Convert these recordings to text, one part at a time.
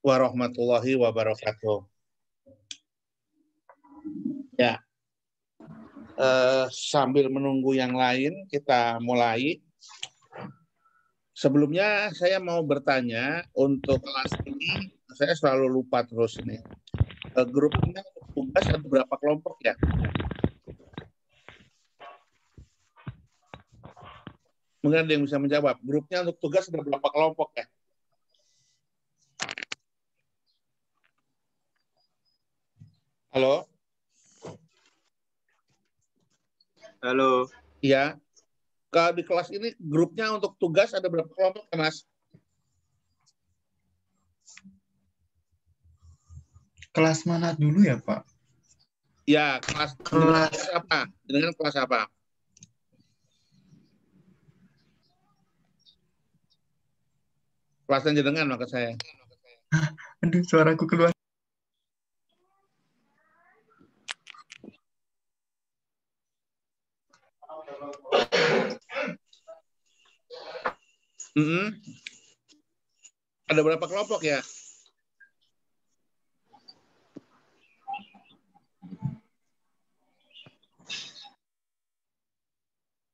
warahmatullahi wabarakatuh. Ya, sambil menunggu yang lain, kita mulai. Sebelumnya saya mau bertanya, untuk kelas ini, saya selalu lupa terus ini. Grupnya tugas ada berapa kelompok ya? Mungkin ada yang bisa menjawab. Grupnya untuk tugas ada berapa kelompok ya? Halo? Halo. Iya. Kalau di kelas ini grupnya untuk tugas ada berapa kelompok ya, Mas? Kelas mana dulu ya, Pak? Ya, kelas apa? Dengan kelas apa? Kelasnya jenengan maksud saya. Aduh, suaraku keluar. Ada berapa kelompok ya?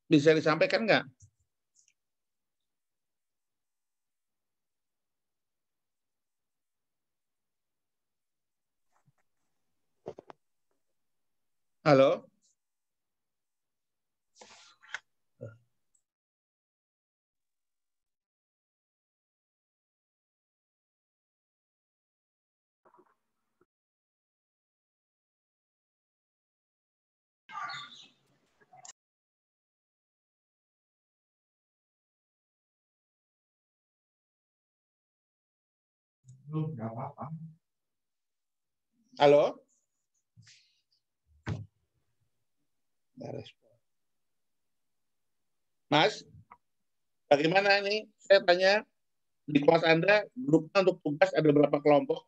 Bisa disampaikan nggak? Halo? Nggak apa-apa. Halo? Mas, bagaimana ini? Saya tanya, di kelas Anda, grupnya untuk tugas ada berapa kelompok?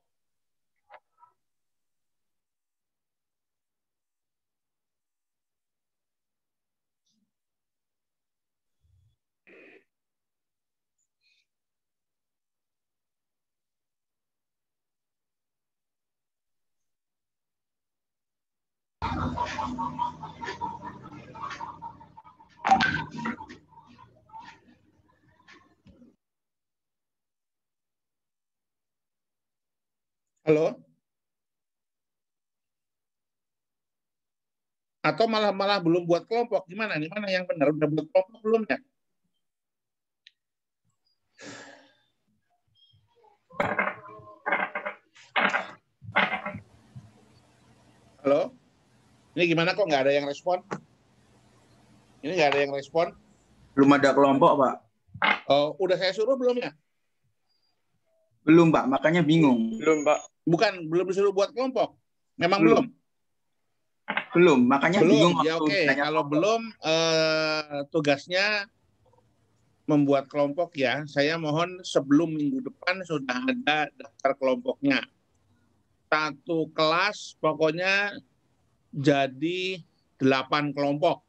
Halo? Atau malah belum buat kelompok? Gimana nih? Mana yang benar? Udah buat kelompok belum ya? Halo? Ini gimana kok nggak ada yang respon? Ini nggak ada yang respon? Belum ada kelompok, Pak. Oh, udah saya suruh belum ya? Belum, Pak. Makanya bingung. Belum, Pak. Bukan, belum disuruh buat kelompok. Memang belum? Belum. Makanya bingung. Belum, ya oke. Kalau belum, tugasnya membuat kelompok ya. Saya mohon sebelum minggu depan sudah ada daftar kelompoknya. Satu kelas pokoknya jadi 8 kelompok.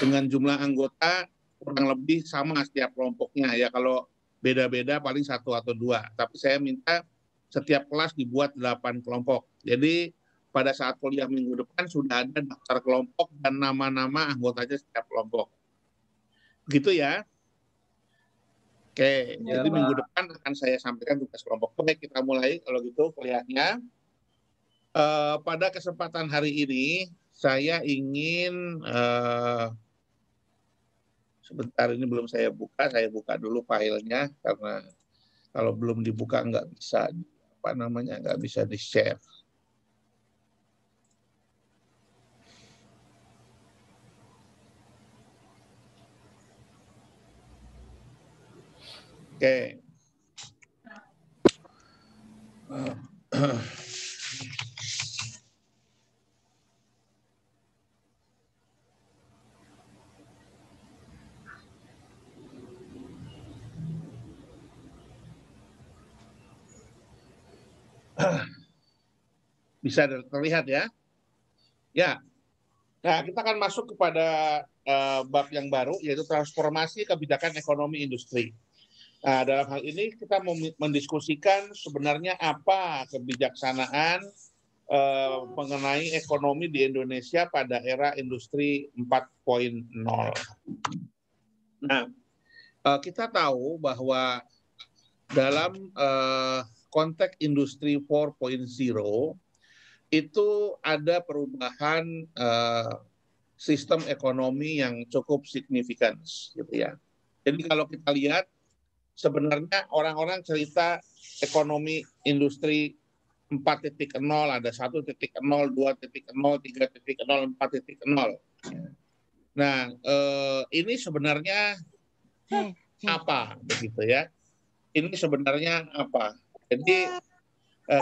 Dengan jumlah anggota kurang lebih sama setiap kelompoknya ya. Kalau beda-beda paling 1 atau 2. Tapi saya minta setiap kelas dibuat 8 kelompok. Jadi pada saat kuliah minggu depan sudah ada daftar kelompok dan nama-nama anggotanya setiap kelompok. Begitu ya. Oke, ya, jadi minggu depan akan saya sampaikan tugas kelompok. Baik, kita mulai kalau gitu kuliahnya. Pada kesempatan hari ini saya ingin sebentar, ini belum saya buka dulu filenya karena kalau belum dibuka nggak bisa nggak bisa di-share. Oke. Bisa terlihat ya? Ya. Nah, kita akan masuk kepada bab yang baru, yaitu transformasi kebijakan ekonomi industri. Nah, dalam hal ini kita mau mendiskusikan sebenarnya apa kebijaksanaan mengenai ekonomi di Indonesia pada era industri 4.0. Nah, kita tahu bahwa dalam konteks industri 4.0 itu ada perubahan sistem ekonomi yang cukup signifikan, gitu ya. Jadi kalau kita lihat sebenarnya orang-orang cerita ekonomi industri 4.0, ada 1.0, 2.0, 3.0, 4.0. Nah, ini sebenarnya apa begitu ya? Ini sebenarnya apa? Jadi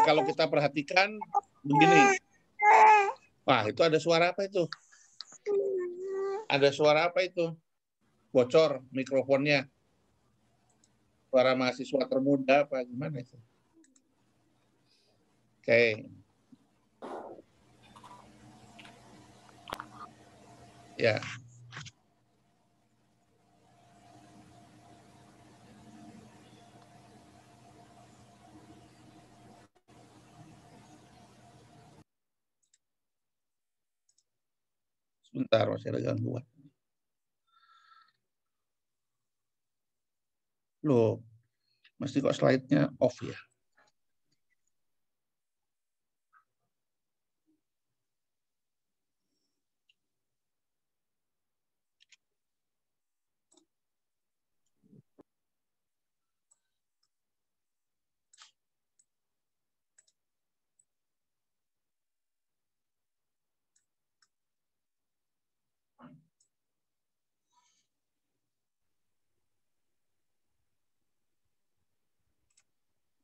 kalau kita perhatikan begini. Wah, itu ada suara apa itu? Ada suara apa itu? Bocor mikrofonnya. Suara mahasiswa termuda apa gimana itu? Oke. Ya. Sebentar, masih ada gangguan. Loh, mesti kok slide-nya off ya?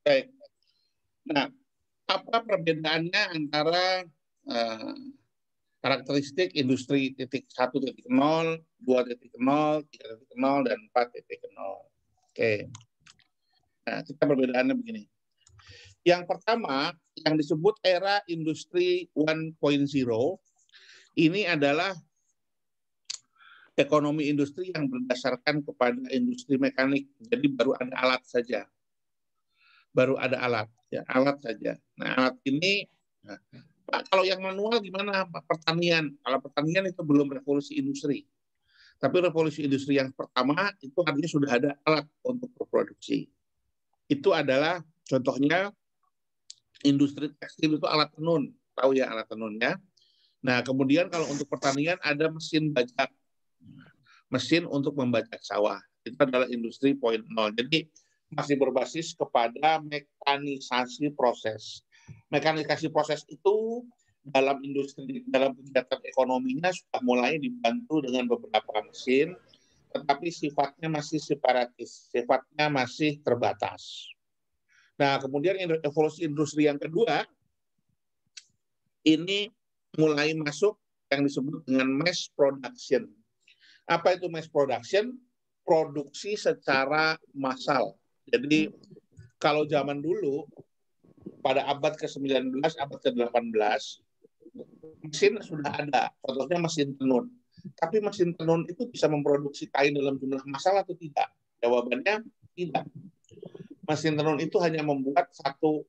Baik. Nah, apa perbedaannya antara karakteristik industri 1.0, 2.0, 3.0, dan 4.0? Oke. Nah, kita perbedaannya begini. Yang pertama, yang disebut era industri 1.0, ini adalah ekonomi industri yang berdasarkan kepada industri mekanik. Jadi baru ada alat saja. Baru ada alat, ya, alat saja. Nah, alat ini, nah, Pak, kalau yang manual gimana? Pertanian. Kalau pertanian itu belum revolusi industri. Tapi revolusi industri yang pertama itu artinya sudah ada alat untuk berproduksi. Itu adalah contohnya industri tekstil itu alat tenun. Tahu ya alat tenunnya? Nah, kemudian kalau untuk pertanian ada mesin bajak. Mesin untuk membajak sawah. Itu adalah industri 0.0. Jadi masih berbasis kepada mekanisasi proses. Mekanisasi proses itu dalam industri, dalam kegiatan ekonominya sudah mulai dibantu dengan beberapa mesin, tetapi sifatnya masih separatis, sifatnya masih terbatas. Nah, kemudian evolusi industri yang kedua, ini mulai masuk yang disebut dengan mass production. Apa itu mass production? Produksi secara massal. Jadi kalau zaman dulu pada abad ke-19, abad ke-18, mesin sudah ada. Contohnya mesin tenun. Tapi mesin tenun itu bisa memproduksi kain dalam jumlah massal atau tidak? Jawabannya tidak. Mesin tenun itu hanya membuat satu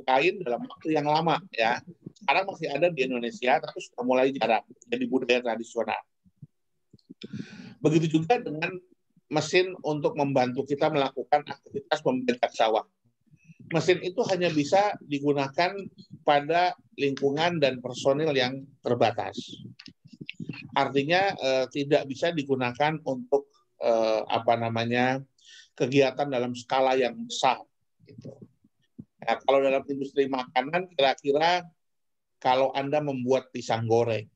kain dalam waktu yang lama, ya. Sekarang masih ada di Indonesia, tapi sudah mulai jarang jadi budaya tradisional. Begitu juga dengan mesin untuk membantu kita melakukan aktivitas membajak sawah. Mesin itu hanya bisa digunakan pada lingkungan dan personil yang terbatas. Artinya tidak bisa digunakan untuk kegiatan dalam skala yang besar. Gitu. Nah, kalau dalam industri makanan, kira-kira kalau Anda membuat pisang goreng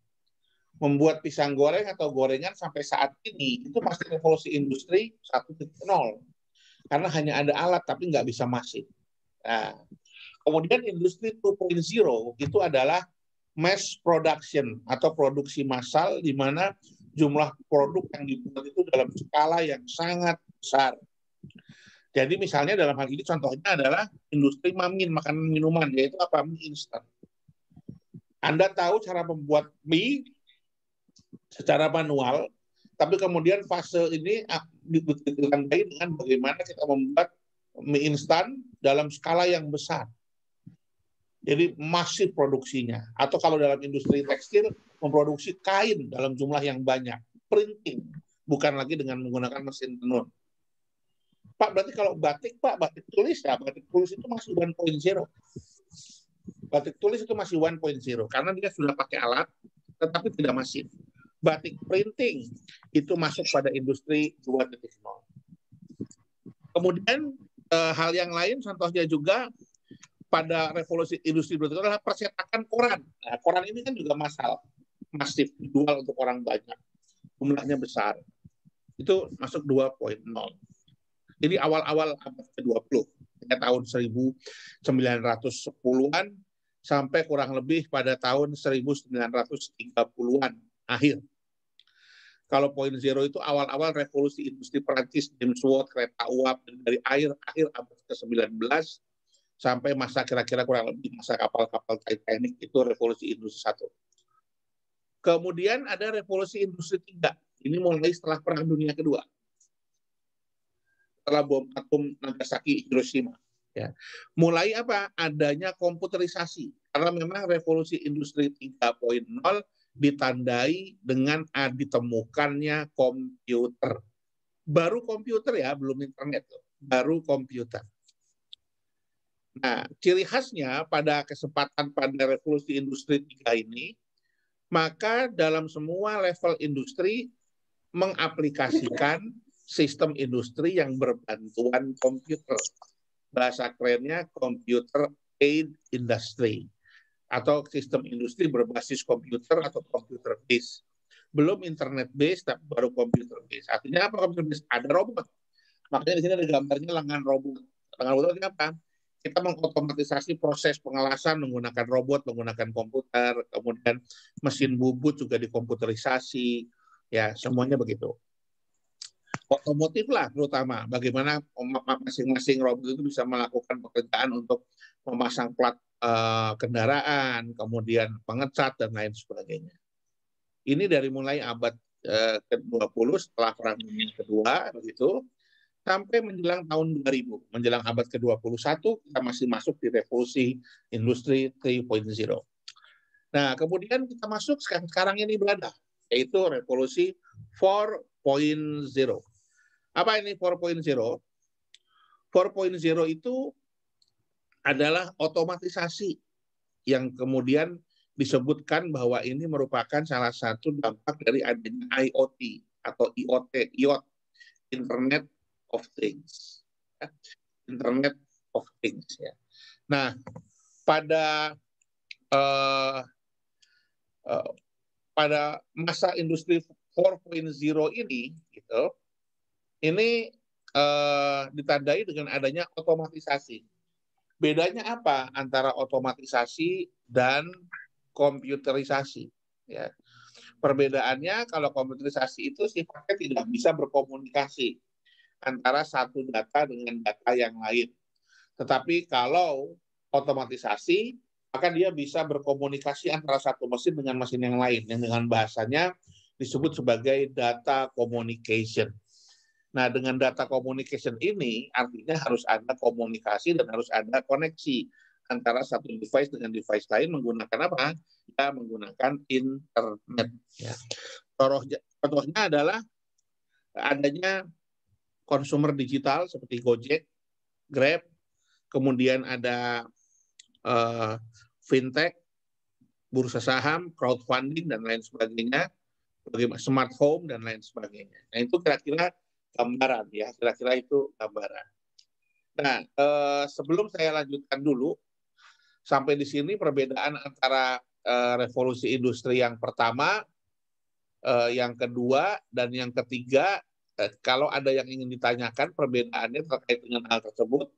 atau gorengan sampai saat ini itu masih revolusi industri 1.0 karena hanya ada alat tapi nggak bisa masif. Nah, kemudian industri 2.0 itu adalah mass production atau produksi massal di mana jumlah produk yang dibuat itu dalam skala yang sangat besar. Jadi misalnya dalam hal ini contohnya adalah industri mamin, makanan minuman, yaitu apa? Mie instan. Anda tahu cara membuat mie secara manual Tapi kemudian fase ini ditandai dengan bagaimana kita membuat mie instan dalam skala yang besar. Jadi masif produksinya. Atau kalau dalam industri tekstil, memproduksi kain dalam jumlah yang banyak. Printing, bukan lagi dengan menggunakan mesin tenun. Pak, berarti kalau batik, Pak, batik tulis ya, batik tulis itu masih 1.0. Batik tulis itu masih 1.0, karena dia sudah pakai alat, tetapi tidak masif. Batik printing itu masuk pada industri 2.0. Kemudian hal yang lain contohnya juga pada revolusi industri 2.0 adalah percetakan koran. Nah, koran ini kan juga masif, dijual untuk orang banyak, jumlahnya besar. Itu masuk 2.0. Jadi awal-awal abad ke-20, tahun 1910-an sampai kurang lebih pada tahun 1930-an akhir. Kalau poin zero itu awal-awal revolusi industri Perancis, James Watt, kereta uap, dari akhir abad ke-19 sampai masa kira-kira kurang lebih masa kapal-kapal Titanic, itu revolusi industri 1. Kemudian ada revolusi industri 3. Ini mulai setelah Perang Dunia Kedua. Setelah bom atom Nagasaki, Hiroshima. Ya. Mulai apa? Adanya komputerisasi. Karena memang revolusi industri 3.0 ditandai dengan ditemukannya komputer. Baru komputer ya, belum internet. Baru komputer. Nah, ciri khasnya pada kesempatan pada revolusi industri 3 ini, maka dalam semua level industri mengaplikasikan sistem industri yang berbantuan komputer. Bahasa kerennya computer aid industry. Atau sistem industri berbasis komputer atau computer based. Belum internet based, tapi baru computer based. Artinya apa computer based? Ada robot. Makanya di sini ada gambarnya lengan robot. Lengan robot itu apa? Kita mengotomatisasi proses pengelasan menggunakan robot, menggunakan komputer, kemudian mesin bubut juga dikomputerisasi, ya semuanya begitu. Otomotif lah terutama, bagaimana masing-masing robot itu bisa melakukan pekerjaan untuk memasang plat kendaraan, kemudian pengecat dan lain sebagainya. Ini dari mulai abad ke-20 setelah Perang Dunia Kedua begitu, sampai menjelang tahun 2000, menjelang abad ke-21 kita masih masuk di revolusi industri 3.0. Nah, kemudian kita masuk sekarang ini berada, yaitu revolusi 4.0. Apa ini 4.0? 4.0 itu adalah otomatisasi yang kemudian disebutkan bahwa ini merupakan salah satu dampak dari adanya IoT atau IoT, Internet of Things. Internet of Things ya. Nah, pada masa industri 4.0 ini gitu, ini ditandai dengan adanya otomatisasi. Bedanya apa antara otomatisasi dan komputerisasi? Ya. Perbedaannya kalau komputerisasi itu sifatnya tidak bisa berkomunikasi antara satu data dengan data yang lain. Tetapi kalau otomatisasi, maka dia bisa berkomunikasi antara satu mesin dengan mesin yang lain, yang dengan bahasanya disebut sebagai data communication. Nah, dengan data communication ini artinya harus ada komunikasi dan harus ada koneksi antara satu device dengan device lain menggunakan apa? Ya, menggunakan internet. Ya. Contohnya adalah adanya konsumer digital seperti Gojek, Grab, kemudian ada fintech, bursa saham, crowdfunding, dan lain sebagainya, smart home, dan lain sebagainya. Nah, itu kira-kira gambaran ya, kira-kira itu gambaran. Nah, sebelum saya lanjutkan dulu, sampai di sini perbedaan antara revolusi industri yang pertama, yang kedua, dan yang ketiga, kalau ada yang ingin ditanyakan perbedaannya terkait dengan hal tersebut,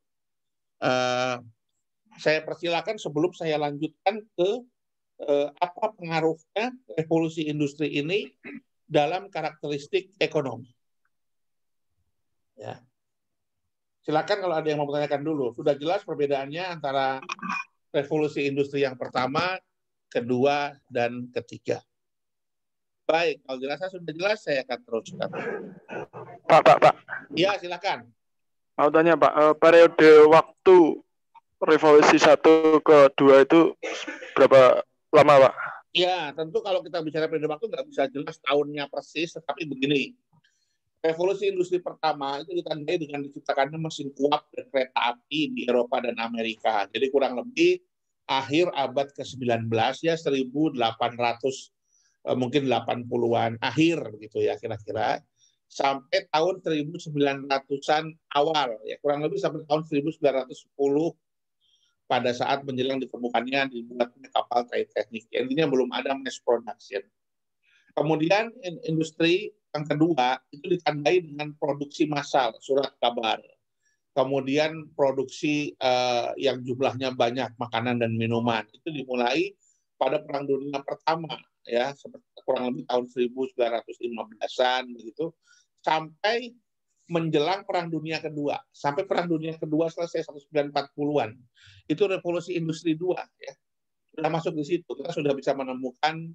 saya persilakan sebelum saya lanjutkan ke apa pengaruhnya revolusi industri ini dalam karakteristik ekonomi. Ya. Silakan kalau ada yang mau bertanyakan dulu. Sudah jelas perbedaannya antara revolusi industri yang pertama, kedua, dan ketiga. Baik, kalau dirasa sudah jelas, saya akan teruskan. Pak. Iya, silakan. Mau tanya Pak, periode waktu revolusi 1 ke 2 itu berapa lama Pak? Ya, tentu kalau kita bicara periode waktu nggak bisa jelas tahunnya persis, tetapi begini. Revolusi industri pertama itu ditandai dengan diciptakannya mesin uap dan kereta api di Eropa dan Amerika. Jadi kurang lebih akhir abad ke-19 ya 1800 mungkin 80-an akhir gitu ya kira-kira sampai tahun 1900-an awal ya kurang lebih sampai tahun 1910 pada saat menjelang ditemukannya dibuatnya kapal Titanic. Intinya belum ada mass production. Kemudian industri yang kedua itu ditandai dengan produksi massal, surat kabar. Kemudian produksi yang jumlahnya banyak, makanan dan minuman. Itu dimulai pada Perang Dunia Pertama, ya kurang lebih tahun 1915-an begitu, sampai menjelang Perang Dunia Kedua. Sampai Perang Dunia Kedua selesai 1940-an. Itu revolusi industri 2, ya. Sudah masuk di situ. Kita sudah bisa menemukan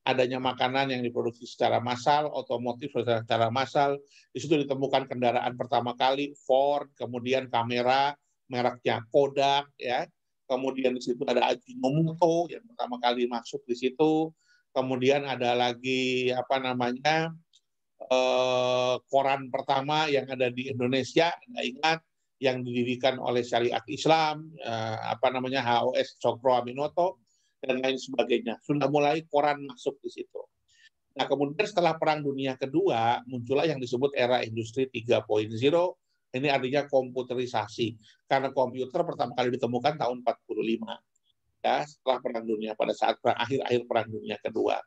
adanya makanan yang diproduksi secara massal, otomotif secara massal. Di situ ditemukan kendaraan pertama kali Ford, kemudian kamera mereknya Kodak, ya. Kemudian di situ ada Ajinomoto yang pertama kali masuk di situ. Kemudian ada lagi koran pertama yang ada di Indonesia, Anda ingat, yang didirikan oleh Syariat Islam, HOS Cokro Aminoto dan lain sebagainya. Sudah mulai koran masuk di situ. Nah, kemudian setelah Perang Dunia Kedua, muncullah yang disebut era industri 3.0. Ini artinya komputerisasi. Karena komputer pertama kali ditemukan tahun 45. Ya, setelah Perang Dunia, pada saat akhir Perang Dunia Kedua.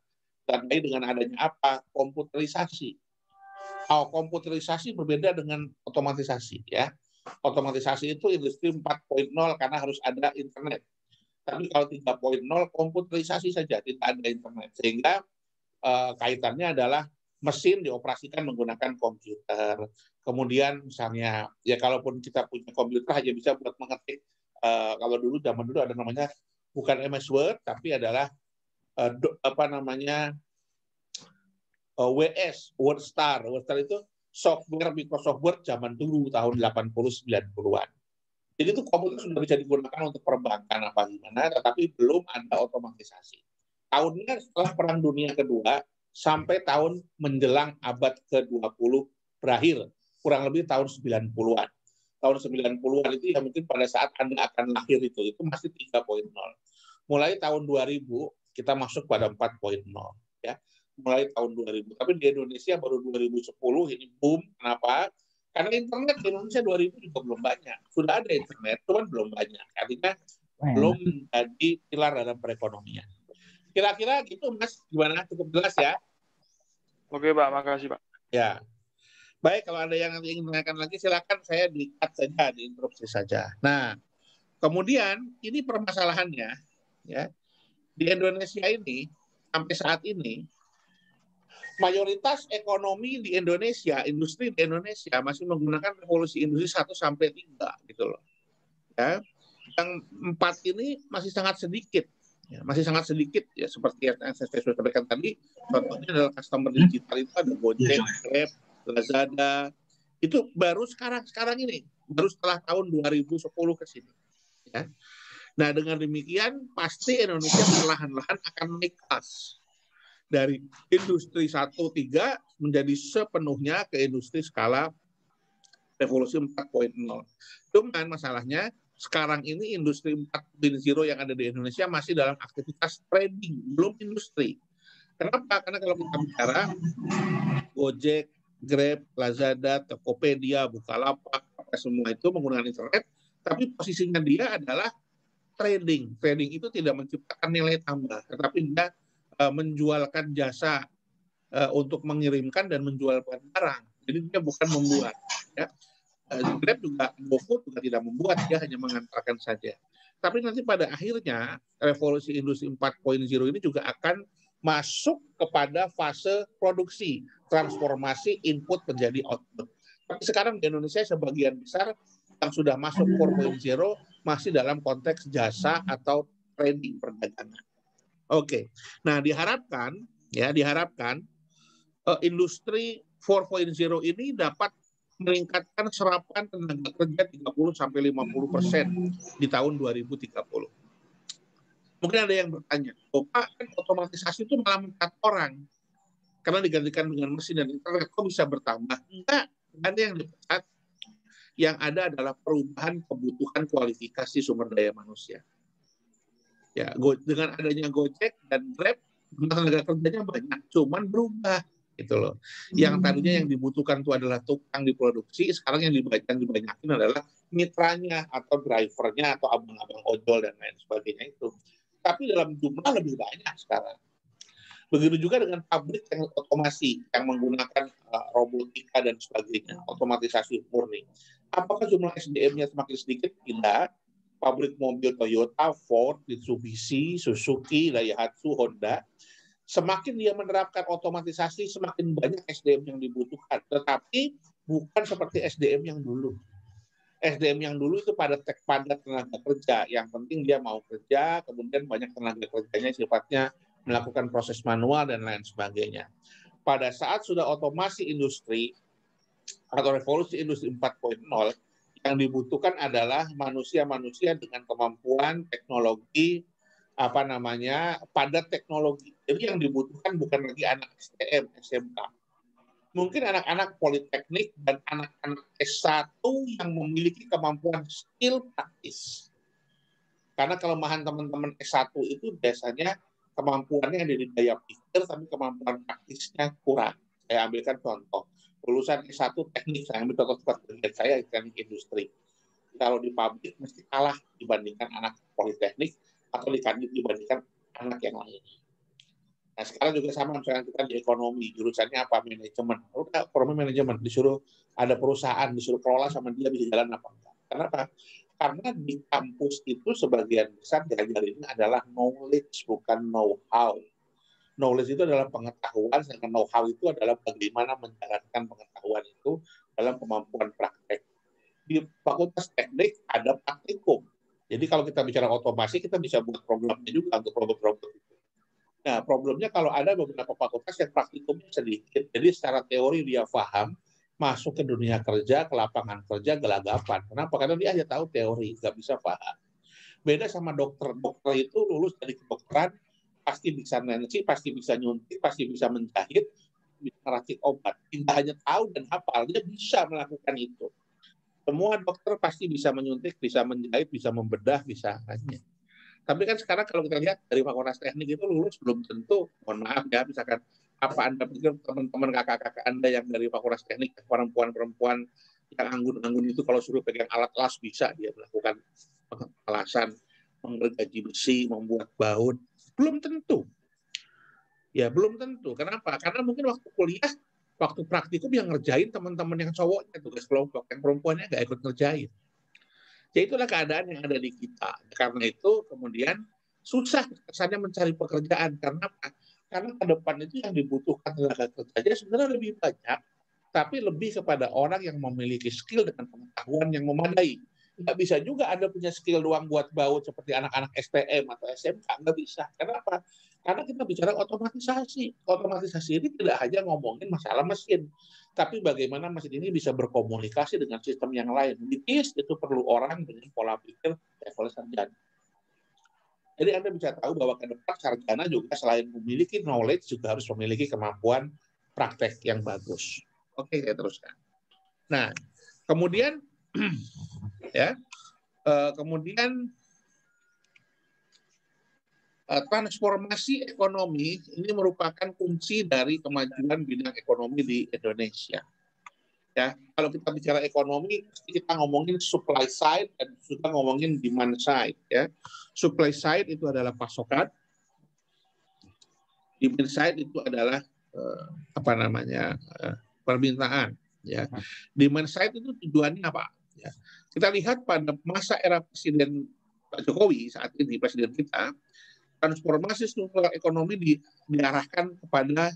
Dan dengan adanya apa? Komputerisasi. Komputerisasi berbeda dengan otomatisasi. Ya. Otomatisasi itu industri 4.0 karena harus ada internet. Tapi kalau 3.0 komputerisasi saja, tidak ada internet. Sehingga kaitannya adalah mesin dioperasikan menggunakan komputer. Kemudian misalnya, ya kalaupun kita punya komputer hanya bisa buat mengetik. Kalau zaman dulu ada namanya bukan MS Word, tapi adalah WS, WordStar. WordStar itu software Microsoft Word zaman dulu tahun 80-90-an. Jadi itu komputer sudah bisa digunakan untuk perbankan apa gimana, tetapi belum ada otomatisasi. Tahunnya setelah Perang Dunia Kedua sampai tahun menjelang abad ke-20 berakhir, kurang lebih tahun 90-an. Tahun 90-an itu ya mungkin pada saat Anda akan lahir itu masih 3.0. Mulai tahun 2000 kita masuk pada 4.0 ya. Mulai tahun 2000. Tapi di Indonesia baru 2010 ini boom. Kenapa? Karena internet di Indonesia 2000 juga belum banyak. Sudah ada internet, cuman belum banyak. Artinya belum menjadi pilar dalam perekonomian. Kira-kira gitu Mas, gimana? Cukup jelas ya? Oke Pak, makasih Pak. Ya. Baik, kalau ada yang ingin menanyakan lagi silakan, saya di-cut saja, diinterupsi saja. Nah, kemudian ini permasalahannya ya. Di Indonesia ini sampai saat ini mayoritas ekonomi di Indonesia, industri di Indonesia masih menggunakan revolusi industri 1 sampai 3 gitu loh. Ya. Yang 4 ini masih sangat sedikit. Ya, masih sangat sedikit ya seperti yang saya sudah sampaikan tadi, contohnya adalah customer digital itu ada Gojek, Grab, Lazada. Itu baru sekarang ini, baru setelah tahun 2010 ke sini. Ya. Nah, dengan demikian pasti Indonesia perlahan-lahan akan naik kelas dari industri 1-3 menjadi sepenuhnya ke industri skala revolusi 4.0. Cuman masalahnya sekarang ini industri 4.0 yang ada di Indonesia masih dalam aktivitas trading, belum industri. Kenapa? Karena kalau kita bicara Gojek, Grab, Lazada, Tokopedia, Bukalapak, semua itu menggunakan internet, tapi posisinya dia adalah trading. Trading itu tidak menciptakan nilai tambah, tetapi dia menjualkan jasa untuk mengirimkan dan menjualkan barang. Jadi dia bukan membuat. Ya. Grab juga, GoFood juga tidak membuat, dia hanya mengantarkan saja. Tapi nanti pada akhirnya revolusi industri 4.0 ini juga akan masuk kepada fase produksi, transformasi input menjadi output. Tapi sekarang di Indonesia sebagian besar yang sudah masuk 4.0 masih dalam konteks jasa atau trading perdagangan. Oke. Nah, diharapkan Ya, diharapkan industri 4.0 ini dapat meningkatkan serapan tenaga kerja 30-50% di tahun 2030. Mungkin ada yang bertanya, Pak, kan otomatisasi itu malah meningkat orang karena digantikan dengan mesin dan internet, kok bisa bertambah? Enggak, ada yang dipecat. Yang ada adalah perubahan kebutuhan kualifikasi sumber daya manusia. Ya, dengan adanya Gojek dan Grab, tenaga kerjanya banyak, cuman berubah gitu loh. Yang tadinya yang dibutuhkan itu adalah tukang diproduksi, sekarang yang dibanyakin adalah mitranya atau drivernya atau abang-abang ojol dan lain sebagainya itu. Tapi dalam jumlah lebih banyak sekarang. Begitu juga dengan pabrik yang otomasi, yang menggunakan robotika dan sebagainya, otomatisasi murni. Apakah jumlah SDM-nya semakin sedikit? Tidak. Pabrik mobil Toyota, Ford, Mitsubishi, Suzuki, Daihatsu, Honda, semakin dia menerapkan otomatisasi, semakin banyak SDM yang dibutuhkan. Tetapi bukan seperti SDM yang dulu. SDM yang dulu itu padat tenaga kerja. Yang penting dia mau kerja, kemudian banyak tenaga kerjanya sifatnya melakukan proses manual dan lain sebagainya. Pada saat sudah otomasi industri atau revolusi industri 4.0, yang dibutuhkan adalah manusia-manusia dengan kemampuan teknologi, padat teknologi. Jadi yang dibutuhkan bukan lagi anak STM, SMK. Mungkin anak-anak politeknik dan anak-anak S1 yang memiliki kemampuan skill praktis. Karena kelemahan teman-teman S1 itu biasanya kemampuannya ada di daya pikir, tapi kemampuan praktisnya kurang. Saya ambilkan contoh. Lulusan S1 teknik, saya ambil contoh bagian saya teknik industri. Kalau di pabrik mesti kalah dibandingkan anak politeknik atau dibandingkan anak yang lain. Nah sekarang juga sama, misalnya kita di ekonomi, jurusannya apa? Manajemen. Udah ekonomi manajemen, disuruh ada perusahaan, disuruh kelola sama dia bisa jalan apa enggak. Kenapa? Karena di kampus itu sebagian besar diajarin adalah knowledge, bukan know-how. Knowledge itu adalah pengetahuan, sedangkan know-how itu adalah bagaimana menjalankan pengetahuan itu dalam kemampuan praktek. Di fakultas teknik ada praktikum. Jadi kalau kita bicara otomasi, kita bisa buat programnya juga untuk robot-robot itu. Nah, problemnya kalau ada beberapa fakultas yang praktikumnya sedikit, jadi secara teori dia paham, masuk ke dunia kerja, ke lapangan kerja, gelagapan. Kenapa? Karena dia hanya tahu teori, nggak bisa paham. Beda sama dokter. Dokter itu lulus dari kedokteran, pasti bisa nansi, pasti bisa nyuntik, pasti bisa menjahit, bisa meracik obat. Tidak hanya tahu dan hafal, dia bisa melakukan itu. Semua dokter pasti bisa menyuntik, bisa menjahit, bisa membedah, bisa hanya. Tapi kan sekarang kalau kita lihat dari fakultas teknik itu lulus belum tentu, mohon maaf ya, misalkan apa Anda pikir teman-teman kakak-kakak Anda yang dari fakultas teknik, perempuan-perempuan yang anggun-anggun itu kalau suruh pegang alat las bisa dia melakukan pengelasan, menggergaji besi, membuat baut. Belum tentu. Ya, belum tentu. Kenapa? Karena mungkin waktu kuliah, waktu praktikum yang ngerjain teman-teman yang cowoknya, tugas kelompok, yang perempuannya nggak ikut ngerjain. Jadi itulah keadaan yang ada di kita. Karena itu kemudian susah kesannya mencari pekerjaan. Karena apa? Karena ke depan itu yang dibutuhkan tenaga kerjanya sebenarnya lebih banyak, tapi lebih kepada orang yang memiliki skill dengan pengetahuan yang memadai. Nggak bisa juga Anda punya skill doang buat baut seperti anak-anak STM atau SMK. Nggak bisa. Kenapa? Karena kita bicara otomatisasi. Otomatisasi ini tidak hanya ngomongin masalah mesin, tapi bagaimana mesin ini bisa berkomunikasi dengan sistem yang lain. Itu perlu orang dengan pola pikir level sarjana. Jadi Anda bisa tahu bahwa ke depan sarjana juga selain memiliki knowledge, juga harus memiliki kemampuan praktek yang bagus. Oke, saya teruskan. Nah, kemudian kemudian transformasi ekonomi ini merupakan kunci dari kemajuan bidang ekonomi di Indonesia. Ya, kalau kita bicara ekonomi, kita ngomongin supply side dan juga ngomongin demand side. Ya, supply side itu adalah pasokan, demand side itu adalah permintaan. Ya, demand side itu tujuannya apa? Ya, kita lihat pada masa era Presiden Pak Jokowi saat ini, Presiden kita, transformasi struktural ekonomi diarahkan kepada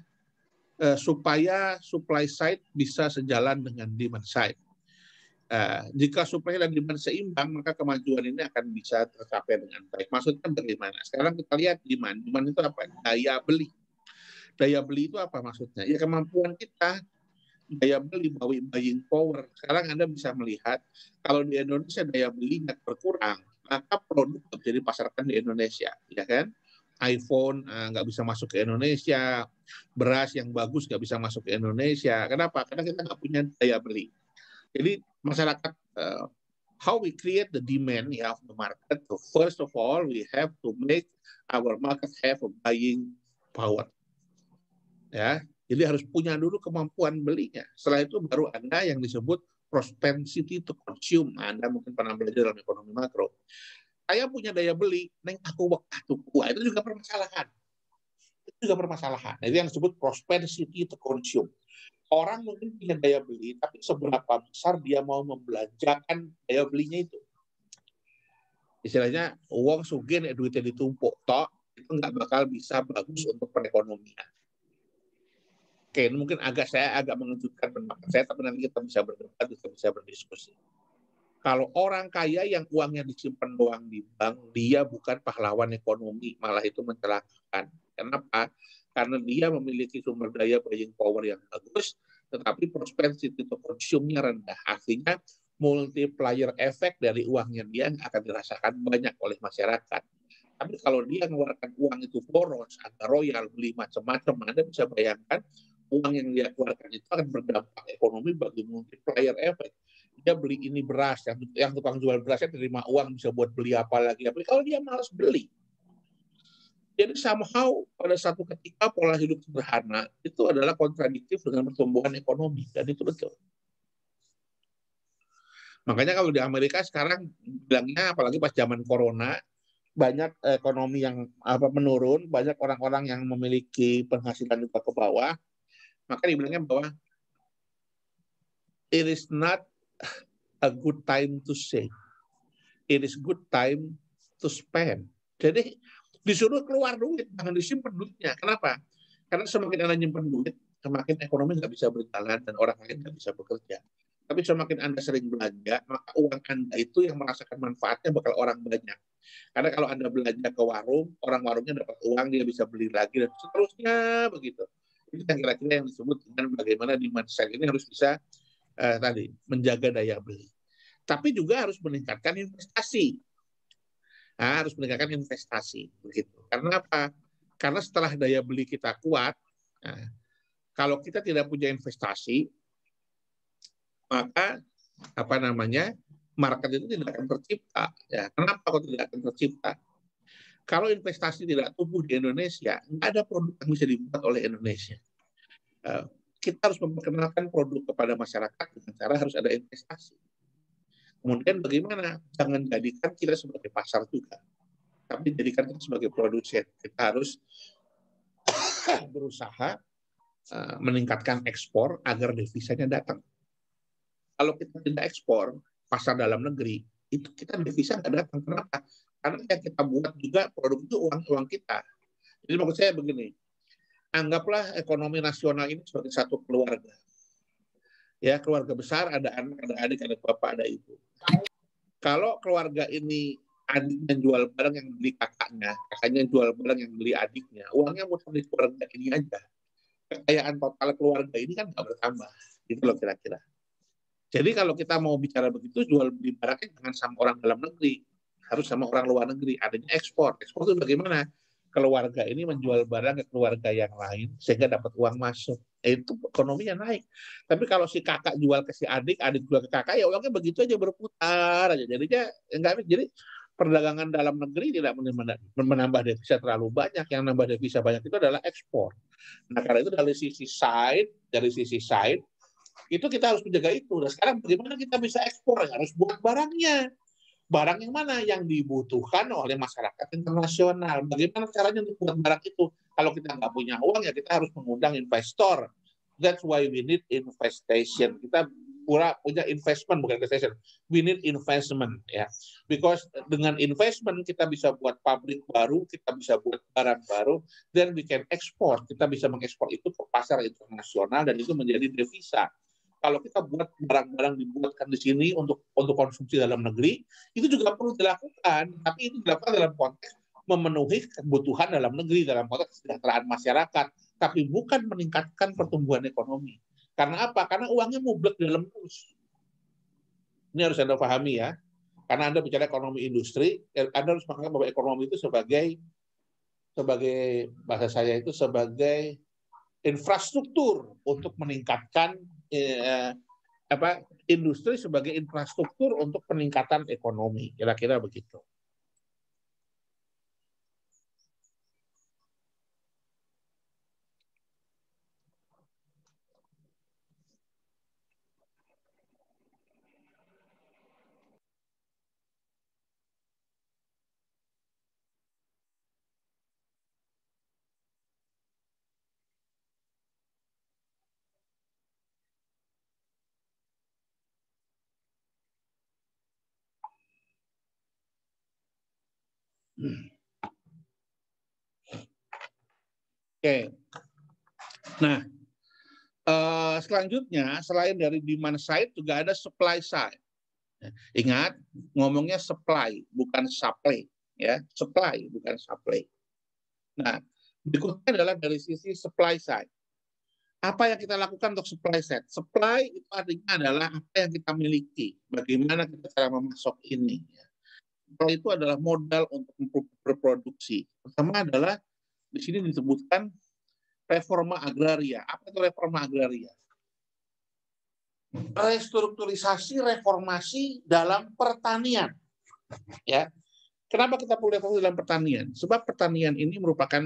supaya supply side bisa sejalan dengan demand side. Jika supply dan demand seimbang, maka kemajuan ini akan bisa tercapai dengan baik. Maksudnya bagaimana? Sekarang kita lihat demand. Demand itu apa? Daya beli. Daya beli itu apa maksudnya? Ya kemampuan kita, daya beli, buying power. Sekarang Anda bisa melihat kalau di Indonesia daya belinya berkurang, maka produk bisa dipasarkan di Indonesia, ya kan? iPhone nggak bisa masuk ke Indonesia, beras yang bagus nggak bisa masuk ke Indonesia. Kenapa? Karena kita nggak punya daya beli. Jadi masyarakat, how we create the demand of the market. So first of all, we have to make our market have a buying power. Ya, jadi harus punya dulu kemampuan belinya. Setelah itu baru Anda yang disebut propensity to consume. Anda mungkin pernah belajar dalam ekonomi makro. Saya punya daya beli, neng aku waktu tua, itu juga permasalahan. Itu juga permasalahan. Itu yang disebut propensity to consume. Orang mungkin punya daya beli, tapi seberapa besar dia mau membelanjakan daya belinya itu. Istilahnya, uang sugih, duitnya ditumpuk, toh, itu nggak bakal bisa bagus untuk perekonomian. Oke, mungkin saya agak mengejutkan pendapat saya, tapi nanti kita bisa berdebat, kita bisa berdiskusi. Kalau orang kaya yang uangnya disimpan doang di bank, dia bukan pahlawan ekonomi, malah itu mencelakakan. Kenapa? Karena dia memiliki sumber daya buying power yang bagus, tetapi propensity to consume-nya rendah. Artinya multiplier effect dari uangnya dia akan dirasakan banyak oleh masyarakat. Tapi kalau dia mengeluarkan uang itu boros, ada royal, beli macam-macam, Anda bisa bayangkan uang yang dia keluarkan itu akan berdampak ekonomi bagi multiplier effect. Dia beli ini beras, yang tukang jual berasnya terima uang bisa buat beli apa lagi. Tapi kalau dia malas beli. Jadi somehow pada satu ketika pola hidup sederhana itu adalah kontradiktif dengan pertumbuhan ekonomi. Dan itu betul. Makanya kalau di Amerika sekarang bilangnya, apalagi pas zaman corona, banyak ekonomi yang menurun, banyak orang-orang yang memiliki penghasilan juga ke bawah, maka dibilangnya bahwa it is not a good time to save. It is good time to spend. Jadi disuruh keluar duit, jangan disimpan duitnya. Kenapa? Karena semakin Anda nyimpan duit, semakin ekonomi nggak bisa berjalan dan orang lain nggak bisa bekerja. Tapi semakin Anda sering belanja, maka uang Anda itu yang merasakan manfaatnya bakal orang banyak. Karena kalau Anda belanja ke warung, orang warungnya dapat uang, dia bisa beli lagi, dan seterusnya begitu. Itu yang kira-kira yang disebut dengan bagaimana demand side ini harus bisa tadi menjaga daya beli. Tapi juga harus meningkatkan investasi. Harus meningkatkan investasi begitu. Karena apa? Karena setelah daya beli kita kuat, kalau kita tidak punya investasi, maka market itu tidak akan tercipta. Ya, kenapa kok tidak akan tercipta? Kalau investasi tidak tumbuh di Indonesia, nggak ada produk yang bisa dibuat oleh Indonesia. Kita harus memperkenalkan produk kepada masyarakat dengan cara harus ada investasi. Kemudian bagaimana? Jangan jadikan kita sebagai pasar juga, tapi jadikan kita sebagai produsen. Kita harus berusaha meningkatkan ekspor agar devisanya datang. Kalau kita tidak ekspor, pasar dalam negeri, itu kita devisa nggak datang. Kenapa? Karena yang kita buat juga produk itu uang kita. Jadi maksud saya begini, anggaplah ekonomi nasional ini sebagai satu keluarga. Ya, keluarga besar, ada anak, ada adik, ada bapak, ada ibu. Kalau keluarga ini adiknya jual barang yang beli kakaknya, kakaknya jual barang yang beli adiknya, uangnya muter di keluarga ini aja. Kekayaan total keluarga ini kan nggak bertambah. Gitu loh kira-kira. Jadi kalau kita mau bicara begitu, jual beli barangnya jangan sama orang dalam negeri, harus sama orang luar negeri. Adanya ekspor. Ekspor itu bagaimana? Keluarga ini menjual barang ke keluarga yang lain sehingga dapat uang masuk. Itu ekonominya naik. Tapi kalau si kakak jual ke si adik, adik jual ke kakak, ya uangnya begitu aja berputar aja. Jadinya enggak. Jadi perdagangan dalam negeri tidak menambah devisa terlalu banyak. Yang nambah devisa banyak itu adalah ekspor. Nah, karena itu dari sisi side itu kita harus menjaga itu. Nah, sekarang bagaimana kita bisa ekspor? Harus buat barangnya. Barang yang mana yang dibutuhkan oleh masyarakat internasional. Bagaimana caranya untuk buat barang itu? Kalau kita nggak punya uang, ya kita harus mengundang investor. That's why we need investation. Kita punya investment, bukan investation. We need investment, ya. Because dengan investment kita bisa buat pabrik baru, kita bisa buat barang baru, then we can export. Kita bisa mengekspor itu ke pasar internasional dan itu menjadi devisa. Kalau kita buat barang-barang dibuatkan di sini untuk konsumsi dalam negeri, itu juga perlu dilakukan. Tapi itu dilakukan dalam konteks memenuhi kebutuhan dalam negeri, dalam konteks kesejahteraan masyarakat, tapi bukan meningkatkan pertumbuhan ekonomi. Karena apa? Karena uangnya mublek di dalam terus. Ini harus Anda pahami ya. Karena Anda bicara ekonomi industri, Anda harus menganggap bahwa ekonomi itu sebagai bahasa saya itu sebagai infrastruktur untuk meningkatkan industri sebagai infrastruktur untuk peningkatan ekonomi. Kira-kira begitu. Oke. Nah, selanjutnya selain dari demand side juga ada supply side. Ingat, ngomongnya supply bukan supply, ya. Supply bukan supply. Nah, berikutnya adalah dari sisi supply side. Apa yang kita lakukan untuk supply side? Supply itu artinya adalah apa yang kita miliki, bagaimana kita cara memasok ini. Supply itu adalah modal untuk berproduksi. Pertama adalah di sini disebutkan reforma agraria. Apa itu reforma agraria? Restrukturisasi reformasi dalam pertanian. Ya. Kenapa kita perlu reformasi dalam pertanian? Sebab pertanian ini merupakan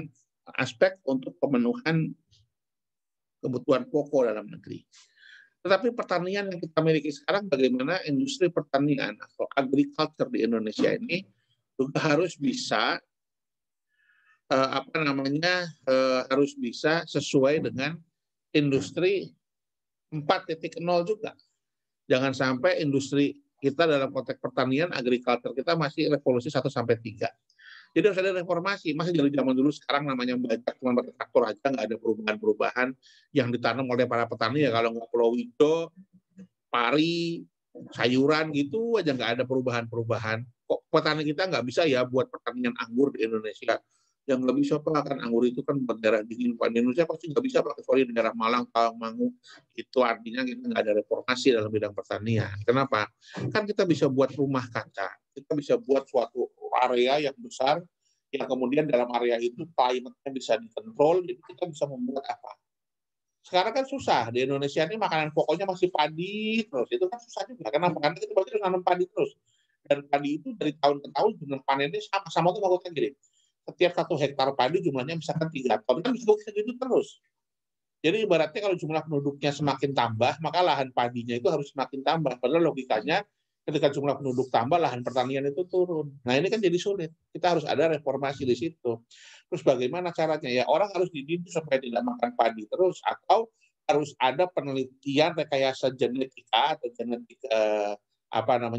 aspek untuk pemenuhan kebutuhan pokok dalam negeri. Tetapi pertanian yang kita miliki sekarang, bagaimana industri pertanian atau agriculture di Indonesia ini juga harus bisa harus bisa sesuai dengan industri 4.0 juga. Jangan sampai industri kita dalam konteks pertanian, agriculture kita masih revolusi 1-3. Jadi harus ada reformasi. Masih dari zaman dulu, sekarang namanya membajak, cuma pakai traktor aja, nggak ada perubahan-perubahan yang ditanam oleh para petani. Ya kalau nggak palawija, pari, sayuran gitu aja, nggak ada perubahan-perubahan. Kok petani kita nggak bisa ya buat pertanian anggur di Indonesia? Yang nggak bisa Pak, kan anggur itu kan buat daerah dingin. Pak, di Indonesia pasti nggak bisa Pak, kecuali di daerah Malang, Tawangmangu. Itu artinya kita nggak ada reformasi dalam bidang pertanian. Kenapa? Kan kita bisa buat rumah kaca, kita bisa buat suatu area yang besar, yang kemudian dalam area itu climate-nya bisa dikontrol, jadi kita bisa membuat apa. Sekarang kan susah, di Indonesia ini makanan pokoknya masih padi terus, itu kan susah juga. Kenapa? Karena kita berarti nanam padi terus. Dan padi itu dari tahun ke tahun jumlah panennya sama tuh maksudnya gini. Setiap 1 hektar padi jumlahnya misalkan 3 ton, kan bisa segitu terus. Jadi ibaratnya kalau jumlah penduduknya semakin tambah, maka lahan padinya itu harus semakin tambah. Padahal logikanya ketika jumlah penduduk tambah, lahan pertanian itu turun. Nah ini kan jadi sulit. Kita harus ada reformasi di situ. Terus bagaimana caranya? Ya orang harus dididik supaya tidak makan padi terus, atau harus ada penelitian rekayasa genetika atau genetik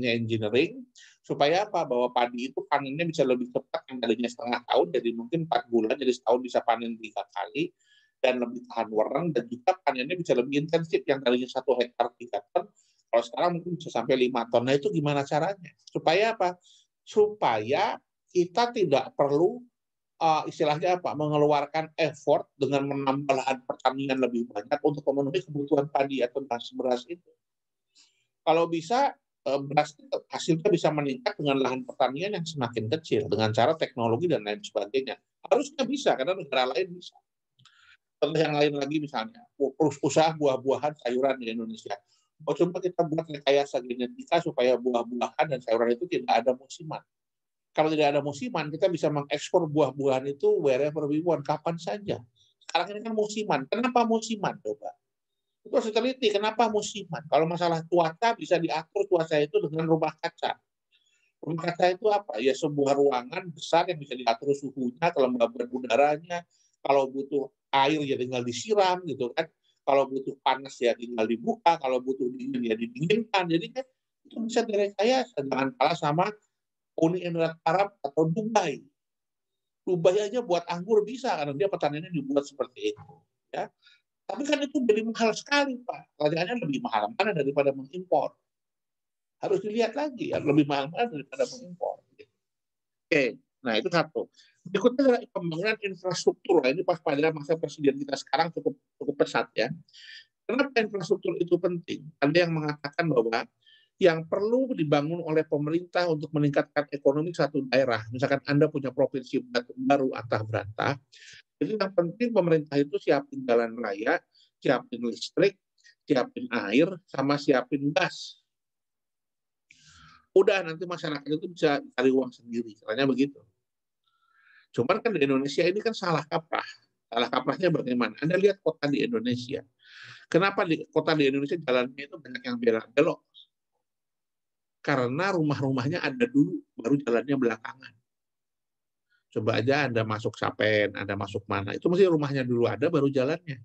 engineering, supaya apa? Bahwa padi itu panennya bisa lebih cepat, yang tadinya setengah tahun jadi mungkin 4 bulan, jadi setahun bisa panen 3 kali, dan lebih tahan warang, dan juga panennya bisa lebih intensif, yang tadinya 1 hektar 3 ton, kalau sekarang mungkin bisa sampai 5 ton. Nah itu gimana caranya? Supaya apa? Supaya kita tidak perlu istilahnya apa? Mengeluarkan effort dengan menambah lahan pertanian lebih banyak untuk memenuhi kebutuhan padi atau beras itu. Kalau bisa beras hasilnya bisa meningkat dengan lahan pertanian yang semakin kecil dengan cara teknologi dan lain sebagainya. Harusnya bisa, karena negara lain bisa. Contoh yang lain lagi misalnya, usaha buah-buahan sayuran di Indonesia. Coba kita buat rekayasa genetika supaya buah-buahan dan sayuran itu tidak ada musiman. Kalau tidak ada musiman, kita bisa mengekspor buah-buahan itu wherever we want, kapan saja. Sekarang ini kan musiman. Kenapa musiman? Coba. Itu harus diteliti, kenapa musiman? Kalau masalah cuaca, bisa diatur cuaca itu dengan rumah kaca. Rumah kaca itu apa? Ya sebuah ruangan besar yang bisa diatur suhunya, kelembaban udaranya. Kalau butuh air ya tinggal disiram gitu kan. Kalau butuh panas ya tinggal dibuka. Kalau butuh dingin ya didinginkan. Jadi kan itu bisa direkayasa. Jangan kalah sama Uni Emirat Arab atau Dubai. Dubai aja buat anggur bisa karena dia pertaniannya dibuat seperti itu. Ya. Tapi kan itu jadi mahal sekali, Pak. Pertanyaannya lebih mahal mana daripada mengimpor? Harus dilihat lagi, ya, lebih mahal mana daripada mengimpor. Oke, nah itu satu. Berikutnya adalah pembangunan infrastruktur. Ini pas pada masa presiden kita sekarang cukup pesat ya. Kenapa infrastruktur itu penting? Ada yang mengatakan bahwa yang perlu dibangun oleh pemerintah untuk meningkatkan ekonomi satu daerah, misalkan Anda punya provinsi baru atau berantah, jadi yang penting pemerintah itu siapin jalan raya, siapin listrik, siapin air, sama siapin gas. Udah nanti masyarakat itu bisa cari uang sendiri, caranya begitu. Cuman kan di Indonesia ini kan salah kaprah. Salah kaprahnya bagaimana? Anda lihat kota di Indonesia. Kenapa di kota di Indonesia jalannya itu banyak yang belok? Karena rumah-rumahnya ada dulu, baru jalannya belakangan. Coba aja Anda masuk Sapen, Anda masuk mana, itu mesti rumahnya dulu ada, baru jalannya.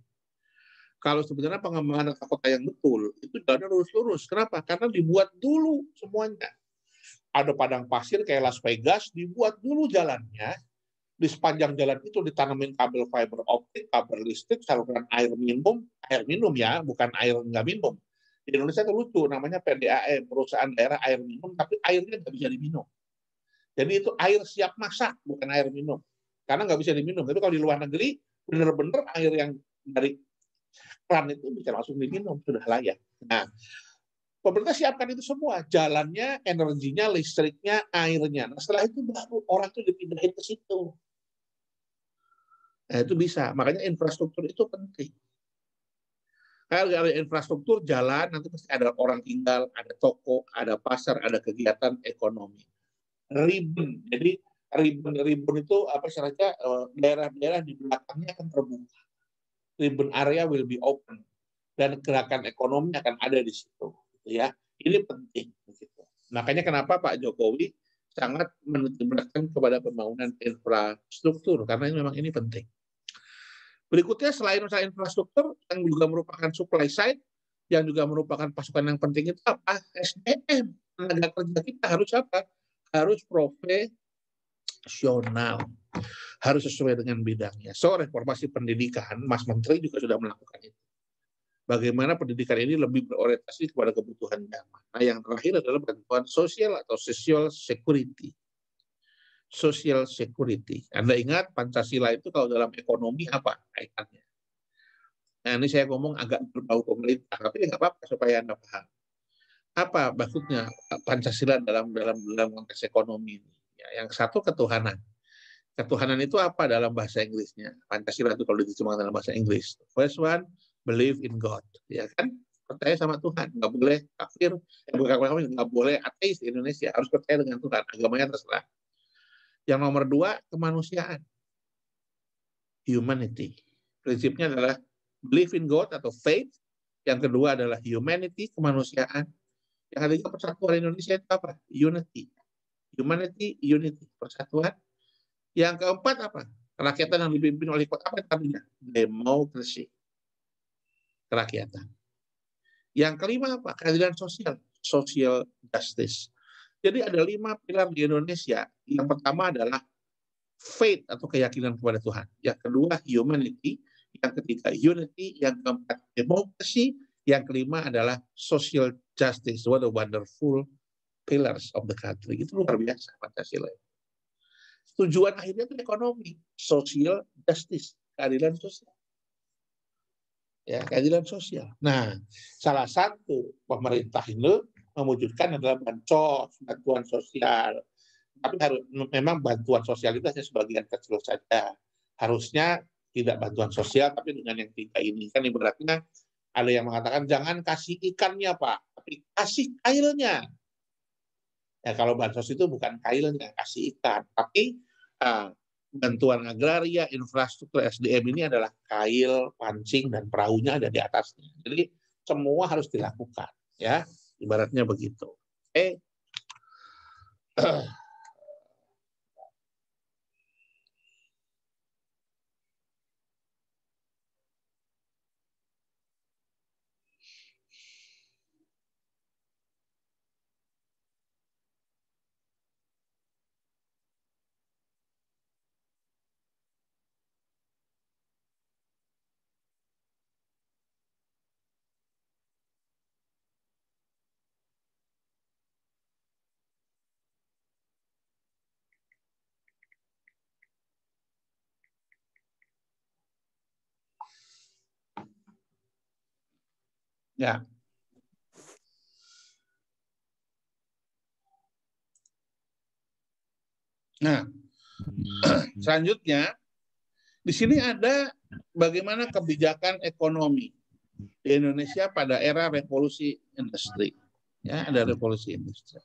Kalau sebenarnya pengembangan kota yang betul, itu jalannya lurus-lurus. Kenapa? Karena dibuat dulu semuanya. Ada padang pasir kayak Las Vegas, dibuat dulu jalannya. Di sepanjang jalan itu ditanamin kabel fiber optik, kabel listrik, saluran air minum ya, bukan air nggak minum. Di Indonesia itu lucu, namanya PDAM, Perusahaan Daerah Air Minum, tapi airnya nggak bisa diminum. Jadi itu air siap masak, bukan air minum. Karena nggak bisa diminum. Tapi kalau di luar negeri, benar-benar air yang dari keran itu bisa langsung diminum, sudah layak. Nah, pemerintah siapkan itu semua, jalannya, energinya, listriknya, airnya. Nah, setelah itu baru orang itu dipindahin ke situ. Nah, itu bisa. Makanya infrastruktur itu penting. Kalau ada infrastruktur, jalan, nanti pasti ada orang tinggal, ada toko, ada pasar, ada kegiatan ekonomi. Ribbon. Jadi ribbon itu apa istilahnya, daerah-daerah di belakangnya akan terbuka. Ribbon area will be open. Dan gerakan ekonomi akan ada di situ. Ya, ini penting. Begitu. Makanya kenapa Pak Jokowi sangat menitipkan kepada pembangunan infrastruktur, karena memang ini penting. Berikutnya selain usaha infrastruktur yang juga merupakan supply side, yang juga merupakan pasukan yang penting itu apa? SDM. Tenaga kerja kita harus apa? Harus profesional. Harus sesuai dengan bidangnya. So, reformasi pendidikan, Mas Menteri juga sudah melakukan itu. Bagaimana pendidikan ini lebih berorientasi kepada kebutuhan zaman. Nah, yang terakhir adalah bantuan sosial atau social security. Social security. Anda ingat Pancasila itu kalau dalam ekonomi apa kaitannya? Nah, ini saya ngomong agak berbau pemerintah, tapi nggak apa-apa supaya Anda paham. Apa maksudnya Pancasila dalam konteks ekonomi ini? Ya, yang satu ketuhanan. Ketuhanan itu apa dalam bahasa Inggrisnya? Pancasila itu kalau diterjemahkan dalam bahasa Inggris. First one, believe in God. Ya kan? Percaya sama Tuhan. Nggak boleh kafir, nggak boleh ateis di Indonesia. Harus percaya dengan Tuhan. Agamanya terserah. Yang nomor dua, kemanusiaan. Humanity. Prinsipnya adalah believe in God atau faith. Yang kedua adalah humanity, kemanusiaan. Yang ketiga persatuan Indonesia itu apa? Unity. Humanity, unity, persatuan. Yang keempat apa? Kerakyatan yang dipimpin oleh apa tadinya? Demokrasi. Kerakyatan. Yang kelima apa? Keadilan sosial. Social justice. Jadi ada 5 pilar di Indonesia. Yang pertama adalah faith atau keyakinan kepada Tuhan. Yang kedua humanity. Yang ketiga unity. Yang keempat demokrasi. Yang kelima adalah social justice. What a wonderful pillars of the country. Itu luar biasa Pancasila. Tujuan akhirnya itu ekonomi, social justice, keadilan sosial. Ya, keadilan sosial. Nah, salah satu pemerintah ini mewujudkan adalah bantuan sosial. Tapi memang bantuan sosial itu hanya sebagian kecil saja. Harusnya tidak bantuan sosial, tapi dengan yang 3 ini. Kan ibaratnya ada yang mengatakan jangan kasih ikannya Pak, tapi kasih kailnya. Ya, kalau bansos itu bukan kailnya, kasih ikan. Tapi bantuan agraria, infrastruktur SDM ini adalah kail, pancing, dan perahunya ada di atasnya. Jadi semua harus dilakukan, ya, ibaratnya begitu. Ya. Nah, selanjutnya di sini ada bagaimana kebijakan ekonomi di Indonesia pada era revolusi industri. Ya, ada revolusi industri.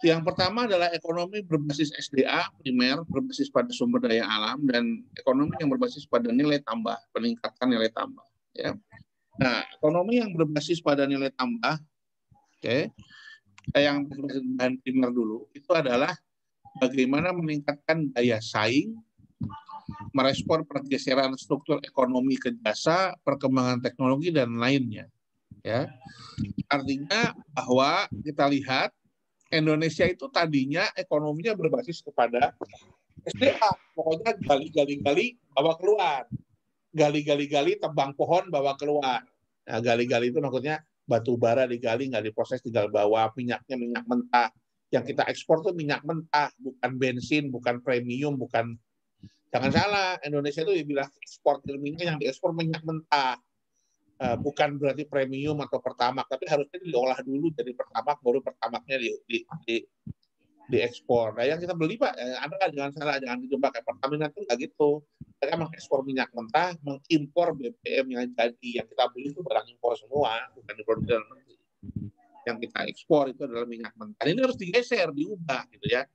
Yang pertama adalah ekonomi berbasis SDA primer, berbasis pada sumber daya alam, dan ekonomi yang berbasis pada nilai tambah, peningkatan nilai tambah. Ya. Nah, ekonomi yang berbasis pada nilai tambah, yang berbasis bahan primer dulu, itu adalah bagaimana meningkatkan daya saing, merespon pergeseran struktur ekonomi ke jasa, perkembangan teknologi, dan lainnya. Ya. Artinya bahwa kita lihat Indonesia itu tadinya ekonominya berbasis kepada SDA. Pokoknya gali-gali-gali bawa keluar. Gali-gali-gali tebang pohon bawa keluar. Nah, gali-gali itu maksudnya batu bara digali, nggak diproses, tinggal bawa minyaknya minyak mentah. Yang kita ekspor tuh minyak mentah, bukan bensin, bukan premium, bukan. Jangan salah, Indonesia itu dibilang ekspor ilmiahnya yang diekspor minyak mentah. Bukan berarti premium atau pertamak, tapi harusnya diolah dulu jadi pertamak, baru pertamaknya diekspor. Nah, yang kita beli Pak, Anda jangan salah, jangan dijebak kayak Pertamina itu nggak gitu. Mereka mengekspor minyak mentah, mengimpor BBM yang jadi, yang kita beli itu barang impor semua, bukan diproduksi dalam negeri. Yang kita ekspor itu adalah minyak mentah. Ini harus digeser, diubah gitu ya.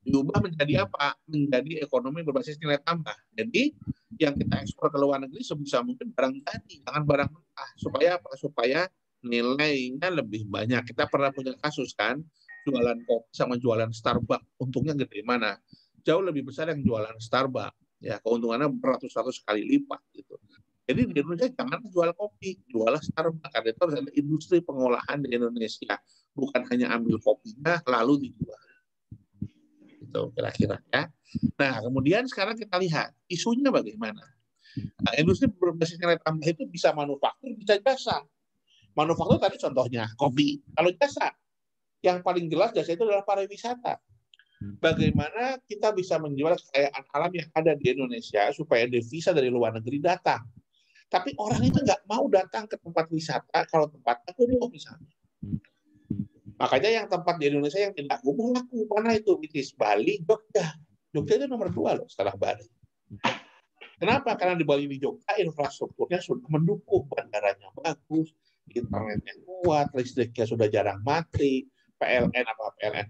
Diubah menjadi apa? Menjadi ekonomi berbasis nilai tambah. Jadi yang kita ekspor ke luar negeri sebisa mungkin barang jadi, jangan barang mentah. Supaya apa? Supaya nilainya lebih banyak. Kita pernah punya kasus kan, jualan kopi sama jualan Starbucks, untungnya gede mana? Jauh lebih besar yang jualan Starbucks. Ya, keuntungannya beratus-ratus kali lipat gitu. Jadi di Indonesia jangan jual kopi, jual Starbucks. Karena itu harus ada industri pengolahan di Indonesia. Bukan hanya ambil kopinya lalu dijual. Itu kira-kira ya. Nah, kemudian sekarang kita lihat isunya bagaimana. Nah, industri berbasis nilai tambah itu bisa manufaktur, bisa jasa. Manufaktur tadi contohnya kopi. Kalau jasa, yang paling jelas jasa itu adalah pariwisata. Bagaimana kita bisa menjual kekayaan alam yang ada di Indonesia supaya devisa dari luar negeri datang. Tapi orang itu nggak mau datang ke tempat wisata kalau tempatnya kumuh misalnya. Makanya yang tempat di Indonesia yang tidak kumuh laku. Mana itu? Which Bali, Jogja. Jogja itu nomor 2 loh setelah Bali. Kenapa? Karena di Bali, di Jogja infrastrukturnya sudah mendukung, bandaranya bagus, internetnya kuat, listriknya sudah jarang mati, PLN,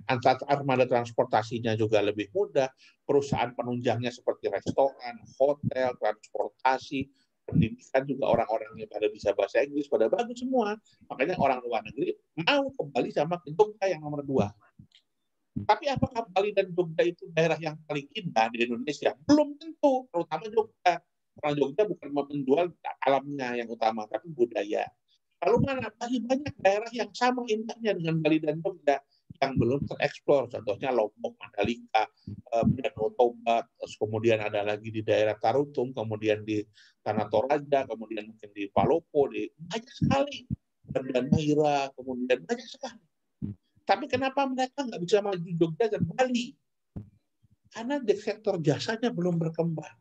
antar armada transportasinya juga lebih mudah, perusahaan penunjangnya seperti restoran, hotel, transportasi, pendidikan juga orang-orangnya pada bisa bahasa Inggris, pada bagus semua. Makanya orang luar negeri mau kembali sama ke Jogja yang nomor 2. Tapi apakah Bali dan Jogja itu daerah yang paling indah di Indonesia? Belum tentu, terutama Jogja. Karena Jogja bukan menjual alamnya yang utama, tapi budaya. Lalu mana? Masih banyak daerah yang sama indahnya dengan Bali dan Jogja yang belum tereksplor. Contohnya Lombok, Mandalika, Danau Toba, kemudian ada lagi di daerah Tarutung, kemudian di Tanah Toraja, kemudian mungkin di Palopo, banyak sekali. Dan Maira, kemudian banyak sekali. Tapi kenapa mereka nggak bisa maju Jogja dan Bali? Karena di sektor jasanya belum berkembang.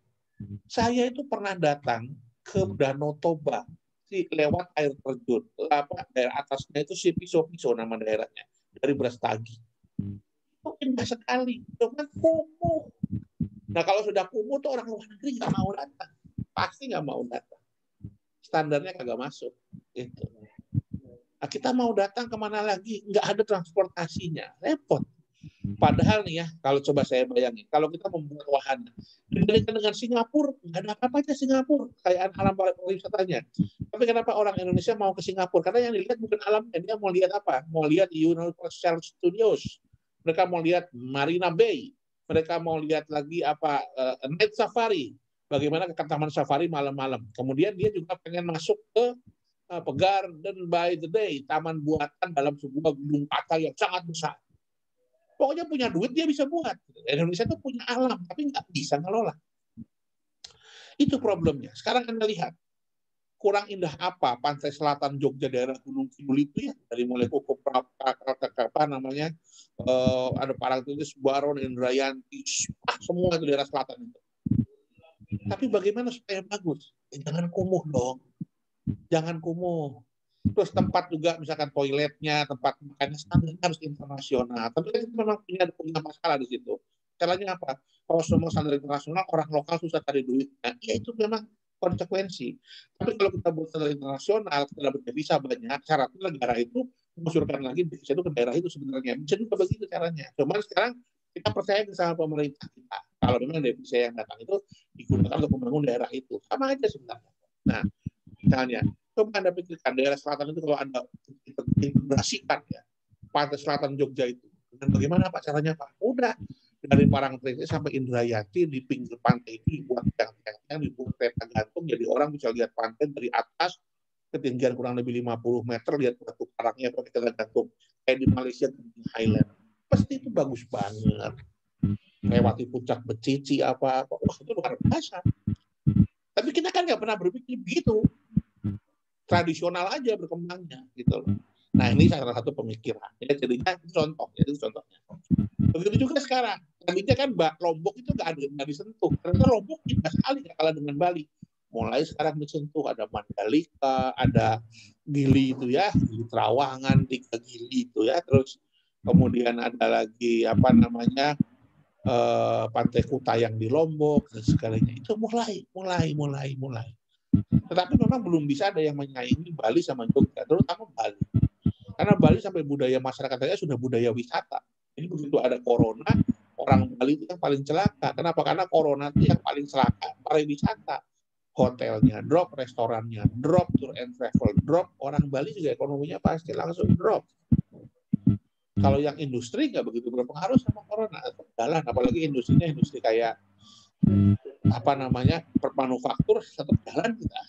Saya itu pernah datang ke Danau Toba, lewat air terjun. Daerah atasnya itu si Piso-Piso nama daerahnya, dari Brastagi. Itu indah sekali, cuman kumuh. Nah kalau sudah kumuh tuh orang luar negeri nggak mau datang, pasti nggak mau datang. Standarnya kagak masuk. Itu. Nah, kita mau datang kemana lagi? Nggak ada transportasinya, repot. Padahal nih ya, kalau coba saya bayangin, kalau kita membuat wahana, dibandingkan dengan Singapura, nggak ada apa-apanya Singapura, kekayaan alam pariwisatanya. Tapi kenapa orang Indonesia mau ke Singapura? Karena yang dilihat bukan alamnya, dia mau lihat apa? Mau lihat Universal Studios, mereka mau lihat Marina Bay, mereka mau lihat lagi apa Night Safari, bagaimana ke Taman Safari malam-malam. Kemudian dia juga pengen masuk ke Garden by the Day, taman buatan dalam sebuah gunung kata yang sangat besar. Pokoknya punya duit dia bisa buat. Indonesia itu punya alam, tapi nggak bisa ngelola. Itu problemnya. Sekarang Anda lihat, kurang indah apa pantai selatan Jogja daerah Gunung Kidul itu ya, dari mulai apa namanya, ada Parangtritis, Baron, Indrayanti, semua itu daerah selatan itu. Tapi bagaimana supaya bagus? Jangan kumuh dong. jangan kumuh. Terus tempat juga misalkan toiletnya, tempat makannya standar harus internasional. Tapi kan kita memang punya masalah di situ. Caranya apa? Kalau semua standar internasional, orang lokal susah cari duit. Nah, ya itu memang konsekuensi. Tapi kalau kita buat standar internasional, kita dapat devisa banyak, syaratnya negara itu mengusurkan lagi devisa itu ke daerah itu sebenarnya. Bisa juga begitu caranya. Cuman sekarang kita percaya sama pemerintah kita. Kalau memang devisa yang datang itu digunakan untuk membangun daerah itu. Sama aja sebenarnya. Nah, misalnya, coba Anda pikirkan daerah selatan itu kalau Anda integrasikan ya, pantai selatan Jogja itu. Dan bagaimana Pak caranya Pak? Udah, dari Parangtritis sampai Indrayati di pinggir pantai itu dibuat tiang-tiang, dibuat peta gantung, jadi orang bisa lihat pantai dari atas, ketinggian kurang lebih 50 meter, lihat batu karangnya pakai peta gantung. Kayak di Malaysia, di Highland. Pasti itu bagus banget. Lewati puncak Becici apa-apa. Wah, itu luar biasa. Tapi kita kan nggak pernah berpikir begitu. Tradisional aja berkembangnya gitu loh. Nah, ini salah satu pemikiran. Ya, jadinya contoh, itu contohnya. Begitu juga sekarang. Tadinya kan Lombok itu nggak disentuh. Karena Lombok indah sekali kalah dengan Bali. Mulai sekarang disentuh, ada Mandalika, ada Gili itu ya, Gili Trawangan, 3 Gili itu ya. Terus kemudian ada lagi apa namanya Pantai Kutayang di Lombok dan segalanya. Itu mulai. Tetapi memang belum bisa ada yang menyaingi Bali sama Jogja, terutama Bali. Karena Bali sampai budaya masyarakatnya sudah budaya wisata. Jadi begitu ada corona, orang Bali itu yang paling celaka. Kenapa? Karena corona itu yang paling celaka pariwisata. Hotelnya drop, restorannya drop, tour and travel drop, orang Bali juga ekonominya pasti langsung drop. Kalau yang industri nggak begitu berpengaruh sama corona, jalan. Apalagi industrinya industri kayak apa namanya permanufaktur tetap jalan kita.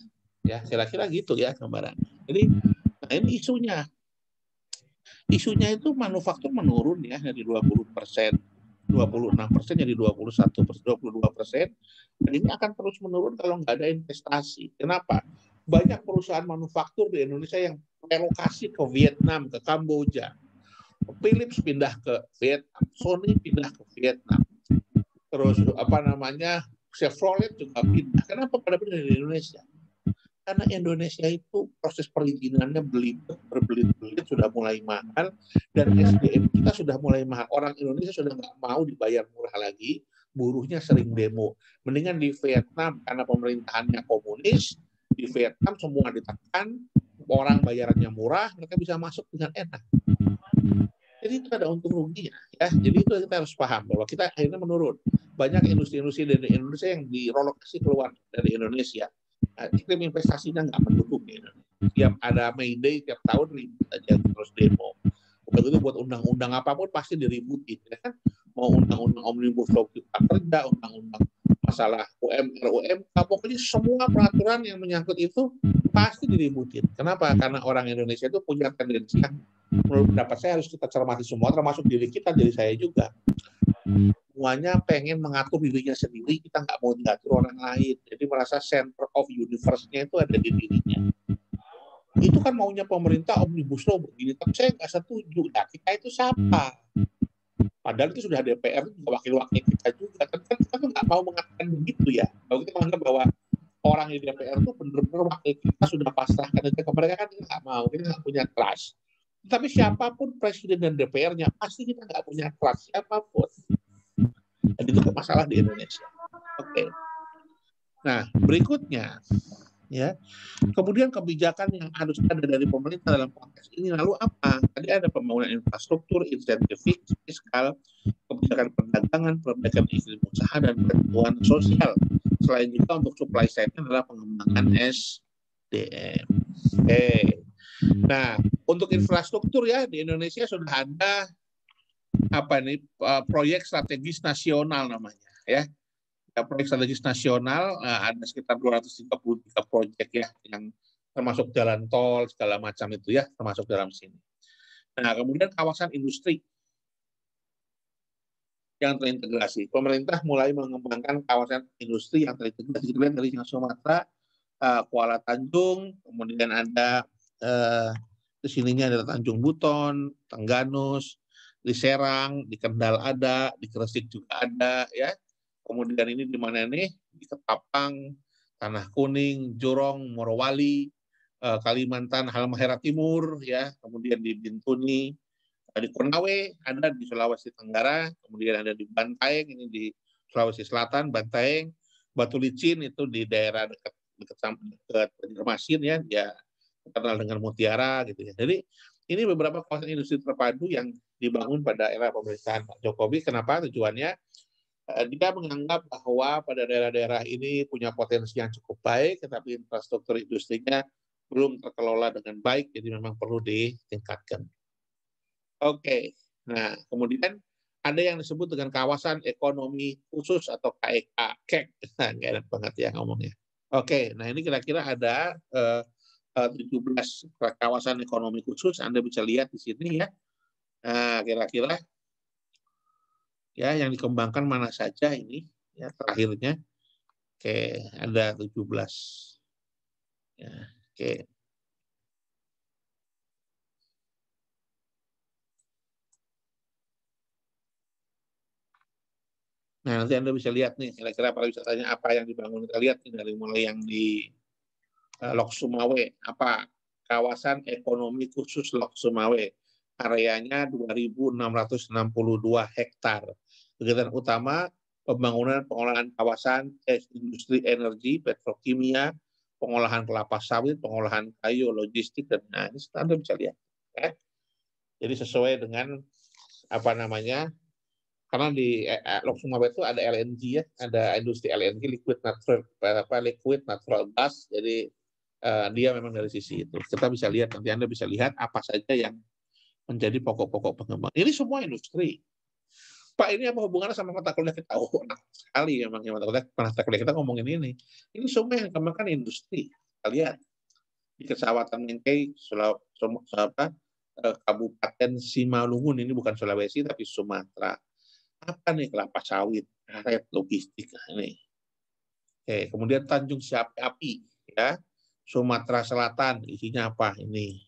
Ya kira-kira gitu ya gambaran. Jadi nah ini isunya itu manufaktur menurun ya dari 20%, 26% jadi 22%, dan ini akan terus menurun kalau nggak ada investasi. Kenapa? Banyak perusahaan manufaktur di Indonesia yang relokasi ke Vietnam, ke Kamboja. Philips pindah ke Vietnam, Sony pindah ke Vietnam. Terus apa namanya Chevrolet juga pindah. Kenapa pada pindah di Indonesia? Karena Indonesia itu proses perizinannya berbelit-belit sudah mulai mahal, dan SDM kita sudah mulai mahal. Orang Indonesia sudah nggak mau dibayar murah lagi, buruhnya sering demo. Mendingan di Vietnam karena pemerintahannya komunis, di Vietnam semua ditekan, orang bayarannya murah, mereka bisa masuk dengan enak. Jadi itu ada untung ruginya ya. Jadi itu kita harus paham bahwa kita akhirnya menurun. Banyak industri-industri dari Indonesia yang direlokasi keluar dari Indonesia. Iklim investasinya nggak mendukung ya. Tiap ada May Day tiap tahun ribut aja terus demo. Begitu buat undang-undang apapun pasti diributin ya kan. Mau undang-undang omnibus law cipta kerja, undang-undang masalah UMR, UMK, pokoknya semua peraturan yang menyangkut itu pasti diributin. Kenapa? Karena orang Indonesia itu punya tendensi yang menurut pendapat saya harus kita cermati semua, termasuk diri kita, jadi saya juga. Semuanya pengen mengatur dirinya sendiri, kita nggak mau diatur orang lain. Jadi merasa center of universe-nya itu ada di dirinya. Itu kan maunya pemerintah omnibus law begini, tapi saya nggak setuju. Nah, kita itu siapa? Padahal itu sudah DPR, juga wakil-wakil kita juga. Tapi kan kita tuh nggak mau mengatakan begitu ya. Kalau kita menganggap bahwa orang di DPR itu benar-benar wakil kita sudah pasrahkan aja ke mereka, kan kita nggak mau, kita nggak punya trust. Tapi siapapun presiden dan DPR-nya pasti kita nggak punya trust siapapun. Dan itu masalah di Indonesia. Oke. Nah, berikutnya ya. Kemudian kebijakan yang harus ada dari pemerintah dalam konteks ini lalu apa? Tadi ada pembangunan infrastruktur, insentif fiskal, kebijakan perdagangan, perbaikan iklim usaha dan bantuan sosial. Selain juga untuk supply side-nya adalah pengembangan SDM. Oke. Nah, untuk infrastruktur ya di Indonesia sudah ada proyek strategis nasional namanya ya. Proyek strategis nasional ada sekitar 233 proyek ya yang termasuk jalan tol segala macam itu ya termasuk dalam sini. Nah, kemudian kawasan industri yang terintegrasi. Pemerintah mulai mengembangkan kawasan industri yang terintegrasi dari Sumatera, Kuala Tanjung, kemudian ada di sininya ada Tanjung Buton, Tengganus, di Serang, di Kendal ada, di Gresik juga ada ya. Kemudian ini di mana nih? Di Ketapang, Tanah Kuning, Jurong, Morowali, Kalimantan Halmahera Timur, ya, kemudian di Bintuni, di Konawe ada di Sulawesi Tenggara, kemudian ada di Bantaeng ini di Sulawesi Selatan, Bantaeng, Batu Licin itu di daerah dekat Banjarmasin ya, dia terkenal dengan Mutiara gitu ya. Jadi ini beberapa kawasan industri terpadu yang dibangun pada era pemerintahan Pak Jokowi. Kenapa? Tujuannya dia menganggap bahwa pada daerah-daerah ini punya potensi yang cukup baik, tetapi infrastruktur industrinya belum terkelola dengan baik, jadi memang perlu ditingkatkan. Oke, nah kemudian ada yang disebut dengan kawasan ekonomi khusus atau KEK, KEK, nggak enak banget ya ngomongnya. Oke, nah ini kira-kira ada 17 kawasan ekonomi khusus, Anda bisa lihat di sini ya. Nah, kira-kira ya yang dikembangkan mana saja ini ya terakhirnya. Oke, ada 17. Ya, oke. Nah, nanti Anda bisa lihat nih, kira-kira pariwisatanya apa yang dibangun. Kita lihat nih dari mulai yang di Lok Sumawe, apa kawasan ekonomi khusus Lok Sumawe. Areanya 2.662 hektar. Kegiatan utama pembangunan pengolahan kawasan industri energi, petrokimia, pengolahan kelapa sawit, pengolahan kayu, logistik, dan nah, ini Anda bisa lihat. Ya. Jadi sesuai dengan apa namanya, karena di Lok Sumawe itu ada LNG ya, ada industri LNG liquid natural gas. Jadi dia memang dari sisi itu. Kita bisa lihat, nanti Anda bisa lihat apa saja yang menjadi pokok-pokok pengembang. Ini semua industri. Pak, ini apa hubungannya sama mata kuliah kita? Oh, enak sekali memang mata kuliah kita ngomongin ini. Ini semua yang dikembangkan industri. Kita lihat di Kecamatan Mengkei, Kabupaten Simalungun, ini bukan Sulawesi tapi Sumatera. Apa nih, kelapa sawit, karet, logistik ini. Oke, kemudian Tanjung Api ya, Sumatera Selatan, isinya apa ini?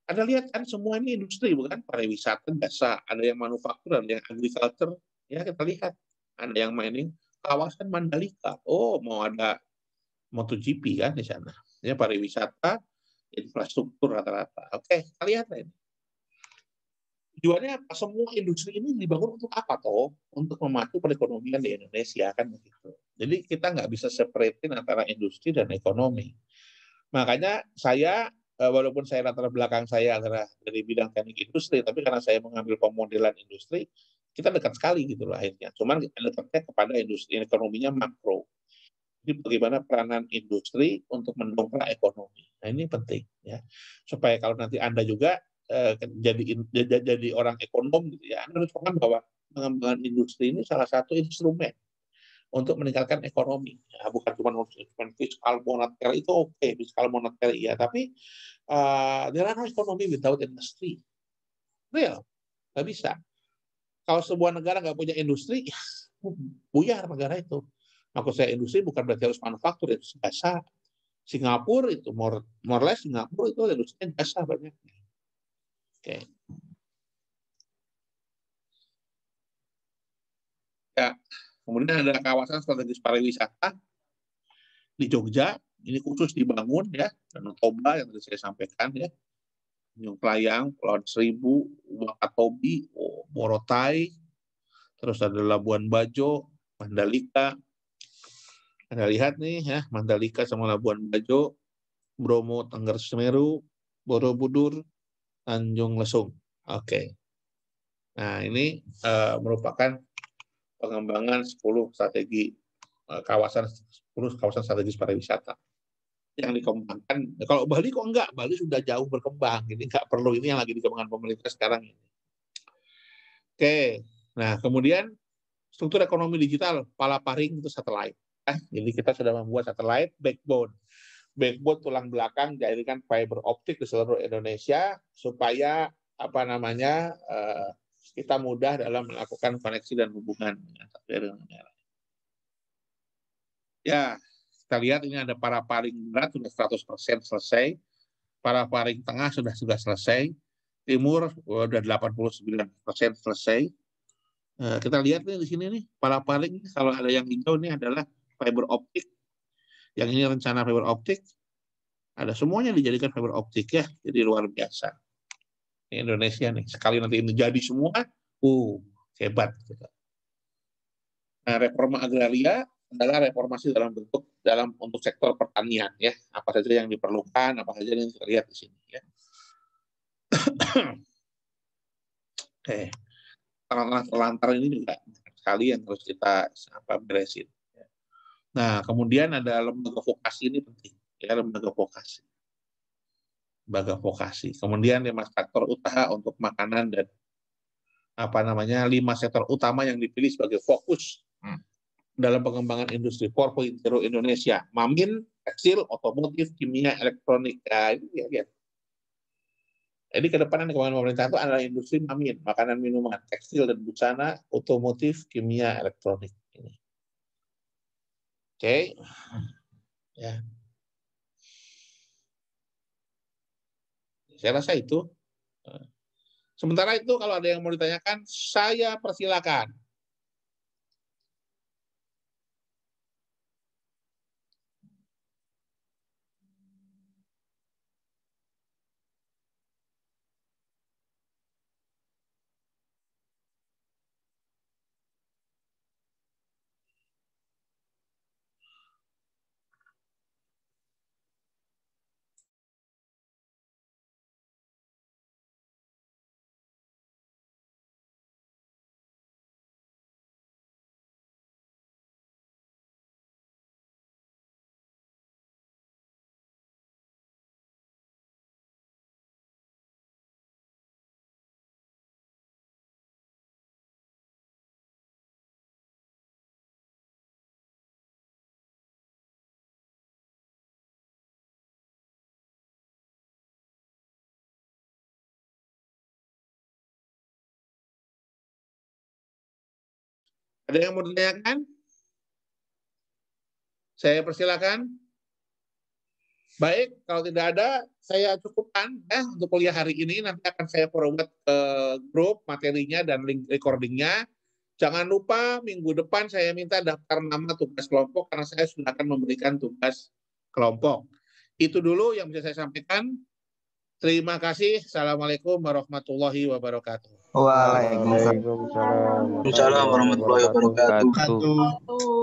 Anda lihat kan semua ini industri, bukan pariwisata, jasa, ada yang manufaktur, ada yang agriculture, ya kita lihat, ada yang mining, kawasan Mandalika, oh mau ada MotoGP kan di sana, ya pariwisata, infrastruktur rata-rata. Oke, kita lihat ini. Tujuannya apa? Semua industri ini dibangun untuk apa toh? Untuk memacu perekonomian di Indonesia kan begitu. Jadi kita nggak bisa separatein antara industri dan ekonomi. Makanya saya walaupun saya latar belakang saya adalah dari bidang teknik industri, tapi karena saya mengambil pemodelan industri, kita dekat sekali gitu loh akhirnya. Cuman dekatnya kepada industri ekonominya makro. Jadi bagaimana peranan industri untuk mendongkrak ekonomi. Nah ini penting ya, supaya kalau nanti Anda juga jadi orang ekonom gitu ya, Anda harus paham bahwa pengembangan industri ini salah satu instrumen untuk meningkatkan ekonomi. Ya, bukan cuma fiskal moneter itu oke, fiskal moneter iya, tapi there are no economy without industry. Real, nggak bisa. Kalau sebuah negara nggak punya industri, ya, buyar negara itu. Maksud saya industri bukan berarti harus manufaktur, itu jasa. Singapura itu, more or less Singapura itu industrinya jasa banyak. Oke. Ya, kemudian ada kawasan strategis pariwisata di Jogja, ini khusus dibangun ya, Danau Toba yang tadi saya sampaikan ya, Tanjung Playang, Pulau Seribu, Wakatobi, Morotai, terus ada Labuan Bajo, Mandalika. Anda lihat nih ya, Mandalika sama Labuan Bajo, Bromo, Tengger Semeru, Borobudur, Tanjung Lesung. Oke. Nah, ini merupakan pengembangan 10 strategi kawasan strategis pariwisata yang dikembangkan. Kalau Bali kok enggak? Bali sudah jauh berkembang, jadi enggak perlu, ini yang lagi dikembangkan pemerintah sekarang ini. Oke. Nah, kemudian struktur ekonomi digital, palaparing itu satelit. Jadi kita sudah membuat satelit backbone tulang belakang, jaringan fiber optik di seluruh Indonesia supaya kita mudah dalam melakukan koneksi dan hubungan dengan negara. Ya, kita lihat ini ada paraparing barat sudah 100% selesai, paraparing tengah sudah selesai, timur sudah 89% selesai. Kita lihat nih di sini nih, paraparing kalau ada yang hijau ini adalah fiber optik. Yang ini rencana fiber optik. Ada semuanya dijadikan fiber optik ya, jadi luar biasa. Ini Indonesia nih, sekali nanti ini jadi semua, hebat. Nah, reforma agraria adalah reformasi untuk sektor pertanian ya, apa saja yang diperlukan, apa saja yang kita lihat di sini ya. Oke, terlantar ini juga sekali yang harus kita beresin. Nah, kemudian ada lembaga vokasi, ini penting ya, lembaga vokasi. Kemudian 5 sektor usaha untuk makanan dan 5 sektor utama yang dipilih sebagai fokus dalam pengembangan industri 4.0 Indonesia. Mamin, tekstil, otomotif, kimia, elektronik. Ya, ini ya. Jadi ke depan yang dikembangkan pemerintah itu adalah industri mamin, makanan, minuman, tekstil dan busana, otomotif, kimia, elektronik. Ini. Oke. Ya. Saya rasa itu. Sementara itu kalau ada yang mau ditanyakan, saya persilakan. Ada yang mau ditanyakan? Saya persilakan. Baik, kalau tidak ada, saya cukupkan ya untuk kuliah hari ini. Nanti akan saya forward ke grup materinya dan link recordingnya. Jangan lupa minggu depan saya minta daftar nama tugas kelompok karena saya sudah akan memberikan tugas kelompok. Itu dulu yang bisa saya sampaikan. Terima kasih. Assalamualaikum warahmatullahi wabarakatuh. Waalaikumsalam. Waalaikumsalam warahmatullahi wabarakatuh.